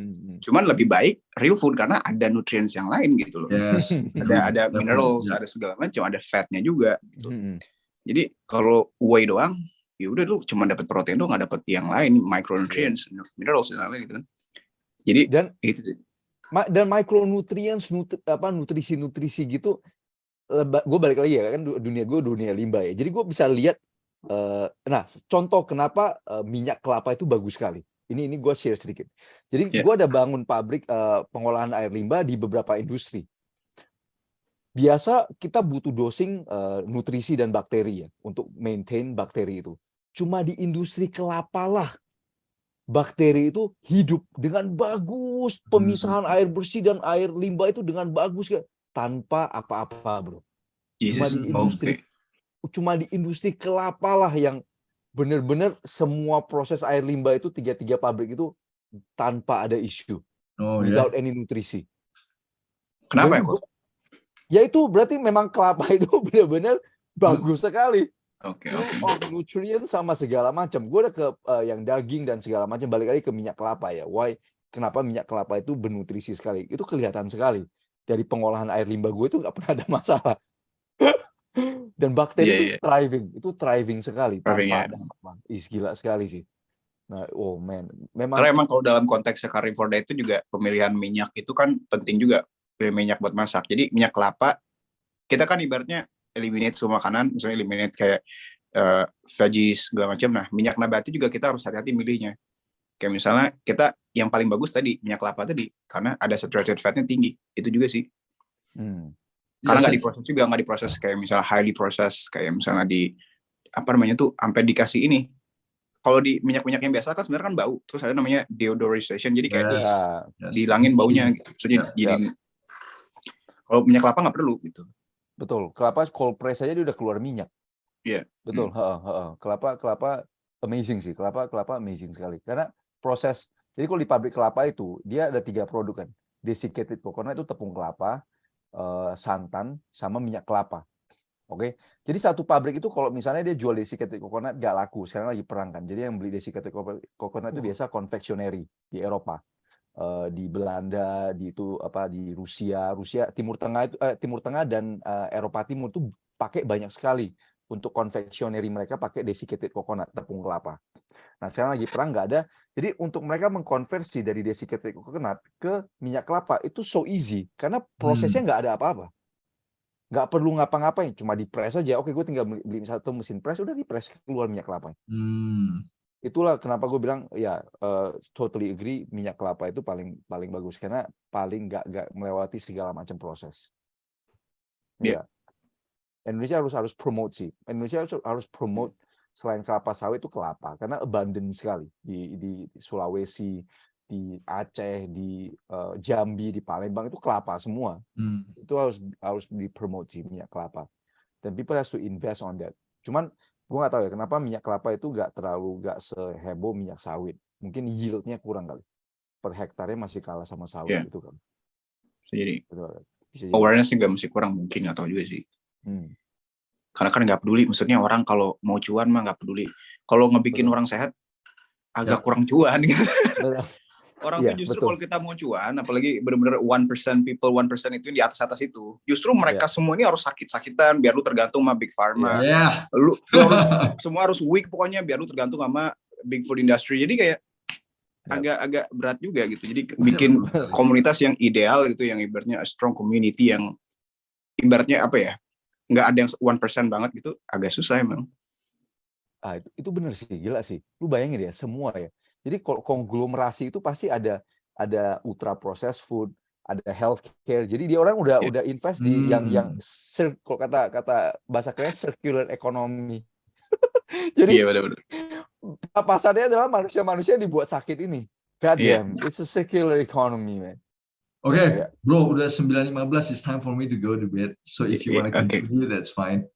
S3: Cuman lebih baik real food karena ada nutrients yang lain gitu loh. Ada minerals, ada segala macam, ada fatnya juga gitu. Jadi kalau whey doang, ya udah lu cuma dapat protein doang, nggak dapat yang lain, micronutrients, minerals dan lain gitu kan. Jadi
S2: dan micronutrients, nutrisi gitu gue balik lagi ya kan dunia gue dunia limbah ya. Jadi gue bisa lihat nah contoh kenapa minyak kelapa itu bagus sekali. Ini gue share sedikit. Jadi gue ada bangun pabrik pengolahan air limbah di beberapa industri. Biasa kita butuh dosing nutrisi dan bakteri ya untuk maintain bakteri itu. Cuma di industri kelapa lah bakteri itu hidup dengan bagus, pemisahan air bersih dan air limbah itu dengan bagus tanpa apa-apa, bro. Cuma di industri kelapa lah yang benar-benar semua proses air limbah itu 3 pabrik itu tanpa ada isu, without any nutrisi.
S3: Kenapa ya, Coach?
S2: Ya itu berarti memang kelapa itu benar-benar bagus sekali.
S3: Full
S2: of nutrient sama segala macam. Gue udah ke yang daging dan segala macam, balik lagi ke minyak kelapa ya. Why? Kenapa minyak kelapa itu bernutrisi sekali? Itu kelihatan sekali. Dari pengolahan air limbah gue itu nggak pernah ada masalah. Dan bakteri itu thriving sekali tanpa ada apa. Gila sekali sih. Nah, oh man, memang.
S3: Karena emang kalau dalam konteks carnivore diet itu juga pemilihan minyak itu kan penting juga, pilih minyak buat masak. Jadi minyak kelapa kita kan ibaratnya eliminate semua makanan, misalnya eliminate kayak veggies segala macam. Nah, minyak nabati juga kita harus hati-hati milihnya. Kayak misalnya kita yang paling bagus tadi minyak kelapa tadi karena ada saturated fatnya tinggi. Itu juga sih. Karena nggak diproses juga, nggak diproses kayak misalnya highly process, kayak misalnya di apa namanya tuh sampai dikasih ini. Kalau di minyak-minyak yang biasa kan sebenarnya kan bau, terus ada namanya deodorization, jadi kayak dihilangin baunya. Gitu. Jadi kalau minyak kelapa nggak perlu gitu.
S2: Betul, kelapa cold press aja dia udah keluar minyak.
S3: Iya.
S2: Betul, kelapa amazing sih, kelapa amazing sekali. Karena proses, jadi kalau di pabrik kelapa itu dia ada 3 produk kan, desiccated coconut itu tepung kelapa, santan sama minyak kelapa. Oke, jadi satu pabrik itu kalau misalnya dia jual desiccated coconut nggak laku, sekarang lagi perang kan. Jadi yang beli desiccated coconut itu biasa confectionery di Eropa, di Belanda, di Rusia Timur Tengah dan Eropa Timur itu pakai banyak sekali untuk confectionery mereka pakai desiccated coconut, tepung kelapa. Nah sekarang lagi perang nggak ada, jadi untuk mereka mengkonversi dari desiccated coconut ke minyak kelapa itu so easy karena prosesnya nggak ada apa-apa, nggak perlu ngapa-ngapain, cuma di press aja. Oke, gue tinggal beli satu mesin press, udah di press keluar minyak kelapa. Itulah kenapa gue bilang ya totally agree, minyak kelapa itu paling bagus karena paling nggak melewati segala macam proses. Iya. Indonesia harus promote sih. Indonesia harus promote selain kelapa sawit itu kelapa karena abundant sekali di Sulawesi, di Aceh, di Jambi, di Palembang itu kelapa semua. Itu harus dipromote sih minyak kelapa. Dan people has to invest on that. Cuman gue nggak tahu ya kenapa minyak kelapa itu nggak seheboh minyak sawit. Mungkin yieldnya kurang kali. Per hektarnya masih kalah sama sawit itu kan.
S3: Jadi awareness juga masih kurang, mungkin nggak tahu juga sih. Karena kan nggak peduli, maksudnya orang kalau mau cuan mah nggak peduli. Kalau ngebikin orang sehat agak kurang cuan gitu. Orang tuh justru kalau kita mau cuan, apalagi benar-benar 1% people, 1% itu di atas itu, justru mereka semua ini harus sakit-sakitan biar lu tergantung sama big pharma. Lu semua harus weak pokoknya biar lu tergantung sama big food industry. Jadi kayak agak berat juga gitu. Jadi bikin komunitas yang ideal gitu, yang ibaratnya a strong community, yang ibaratnya apa ya, nggak ada yang 1% banget gitu, agak susah emang.
S2: Itu bener sih, gila sih. Lu bayangin ya, semua ya. Jadi konglomerasi itu pasti ada ultra processed food, ada healthcare. Jadi dia orang udah invest di yang kata bahasa kerennya circular economy. Jadi
S3: benar-benar.
S2: pasarnya adalah manusia-manusia yang dibuat sakit ini. God damn, it's a circular economy, man.
S1: Okay, bro, udah 9:15. It's time for me to go to bed. So if you want to continue, that's fine.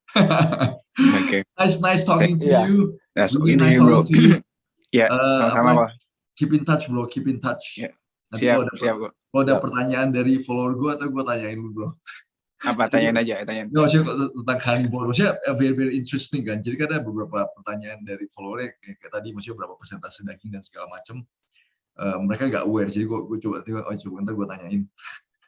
S3: Okay.
S1: Nice talking to you.
S3: That's really nice talking to you. Sama-sama, Pak.
S1: Keep in touch, bro. Keep in touch. Nanti
S3: Siap.
S1: Kalau ada pertanyaan dari follower gue, atau gue tanyain lu, bro.
S3: Apa, tanyain aja.
S1: Maksudnya tentang carnivore, maksudnya very very interesting kan. Jadi kan ada beberapa pertanyaan dari follower kayak tadi, maksudnya berapa persentase daging dan segala macam. Mereka nggak aware, jadi gue coba ntar gue tanyain.